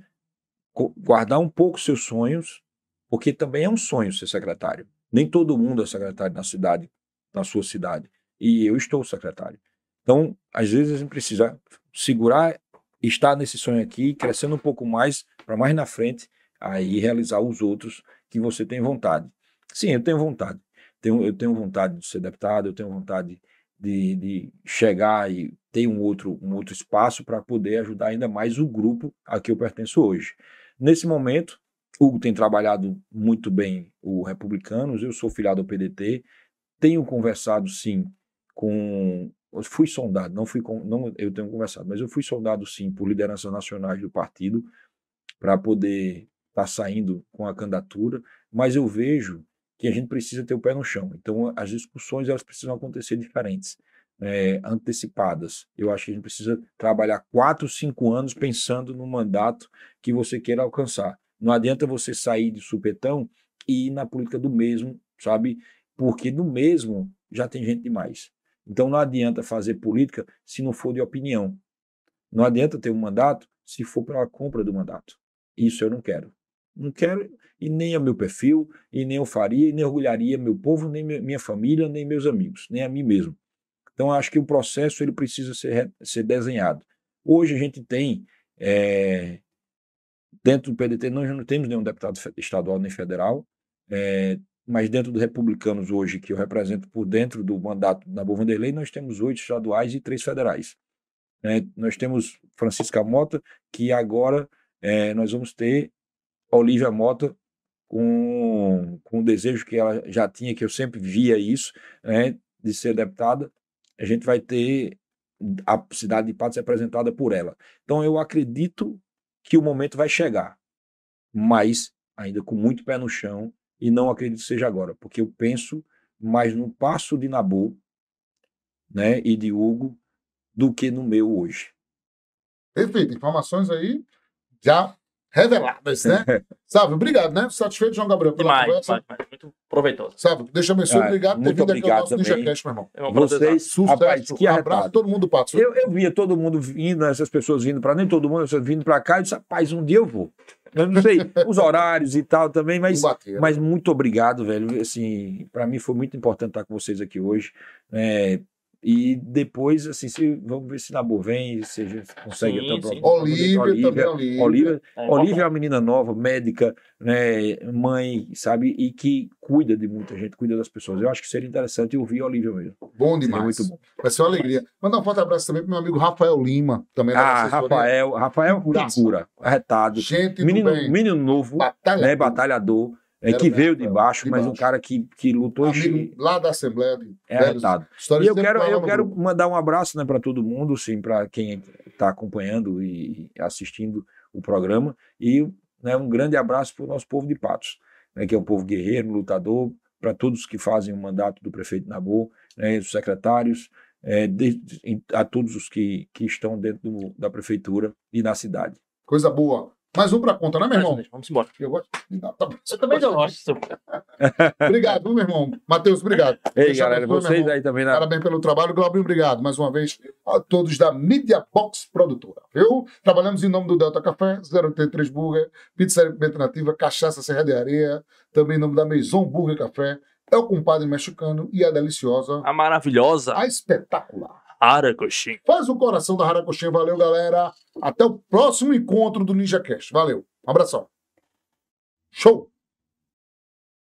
guardar um pouco seus sonhos, porque também é um sonho ser secretário. Nem todo mundo é secretário na cidade, na sua cidade. E eu estou secretário. Então, às vezes a gente precisa segurar, estar nesse sonho aqui, crescendo um pouco mais, para mais na frente, aí realizar os outros que você tem vontade. Sim, eu tenho vontade. Eu tenho vontade de ser deputado, eu tenho vontade de chegar e ter um outro espaço para poder ajudar ainda mais o grupo a que eu pertenço hoje. Nesse momento, Hugo tem trabalhado muito bem o Republicanos, eu sou filiado ao PDT, tenho conversado, sim, fui sondado, não eu tenho conversado, mas eu fui sondado, sim, por lideranças nacionais do partido para poder estar saindo com a candidatura, mas eu vejo que a gente precisa ter o pé no chão. Então, as discussões elas precisam acontecer diferentes, antecipadas. Eu acho que a gente precisa trabalhar 4, 5 anos pensando no mandato que você queira alcançar. Não adianta você sair de supetão e ir na política do mesmo, sabe? Porque no mesmo já tem gente demais. Então, não adianta fazer política se não for de opinião. Não adianta ter um mandato se for para a compra do mandato. Isso eu não quero. Não quero, e nem é meu perfil, e nem eu faria, e nem orgulharia meu povo, nem minha família, nem meus amigos, nem a mim mesmo. Então, eu acho que o processo ele precisa ser desenhado. Hoje a gente tem, dentro do PDT, nós não temos nenhum deputado estadual nem federal, mas dentro dos Republicanos hoje, que eu represento por dentro do mandato da Nabu Vanderlei, nós temos 8 estaduais e 3 federais. Nós temos Francisca Mota, que agora nós vamos ter Olívia Mota com o desejo que ela já tinha, que eu sempre via isso, de ser deputada. A gente vai ter a cidade de Patos representada por ela. Então eu acredito que o momento vai chegar, mas ainda com muito pé no chão, e não acredito que seja agora, porque eu penso mais no passo de Nabu, e de Hugo do que no meu hoje. Perfeito, informações aí já reveladas, né? Sávio, obrigado, né? Satisfeito, João Gabriel, pela conversa. Muito proveitoso. Sávio, deixa eu abençoe, obrigado por ter vindo aqui ao nosso NinjaCast, meu irmão. Vocês, sucesso, rapaz, que abraço todo mundo do Patos. Eu via todo mundo vindo, essas pessoas vindo para nem todo mundo, vindo para cá, e disse, rapaz, um dia eu vou. Eu não sei os horários e tal também, mas muito obrigado, velho. Assim, para mim foi muito importante estar com vocês aqui hoje. E depois, assim, vamos ver se Nabu vem, se a gente consegue até o próximo. Olívia é uma menina nova, médica, mãe, sabe? E que cuida de muita gente, cuida das pessoas. Eu acho que seria interessante ouvir a Olívia mesmo. Bom demais. Muito bom. Vai ser uma alegria. Mandar um forte abraço também pro meu amigo Rafael Lima. Também Rafael figura, arretado. Gente menino novo, batalhador. Que veio de baixo, mas um cara que lutou lá da Assembleia. Arretado. E eu quero mandar um abraço, para todo mundo, sim, para quem está acompanhando e assistindo o programa. E um grande abraço para o nosso povo de Patos, que é um povo guerreiro, lutador, para todos que fazem o mandato do prefeito Nabu, os secretários, a todos os que estão dentro da prefeitura e na cidade. Coisa boa. Mais um para conta, né, meu irmão? Vamos embora. Eu também gosto. Obrigado, meu irmão. Matheus, obrigado. Ei, galera, vocês aí também. Parabéns pelo trabalho. Glaubinho, obrigado mais uma vez a todos da Media Box Produtora. Trabalhamos em nome do Delta Café, 083 Burger, Pizzaria Alternativa, Cachaça Serra de Areia, também em nome da Maison Burger Café, é o compadre mexicano e a deliciosa, a maravilhosa, a espetacular Haracoxinha. Faz o coração da Haracoxinha. Valeu, galera. Até o próximo encontro do NinjaCast. Valeu. Um abração. Show!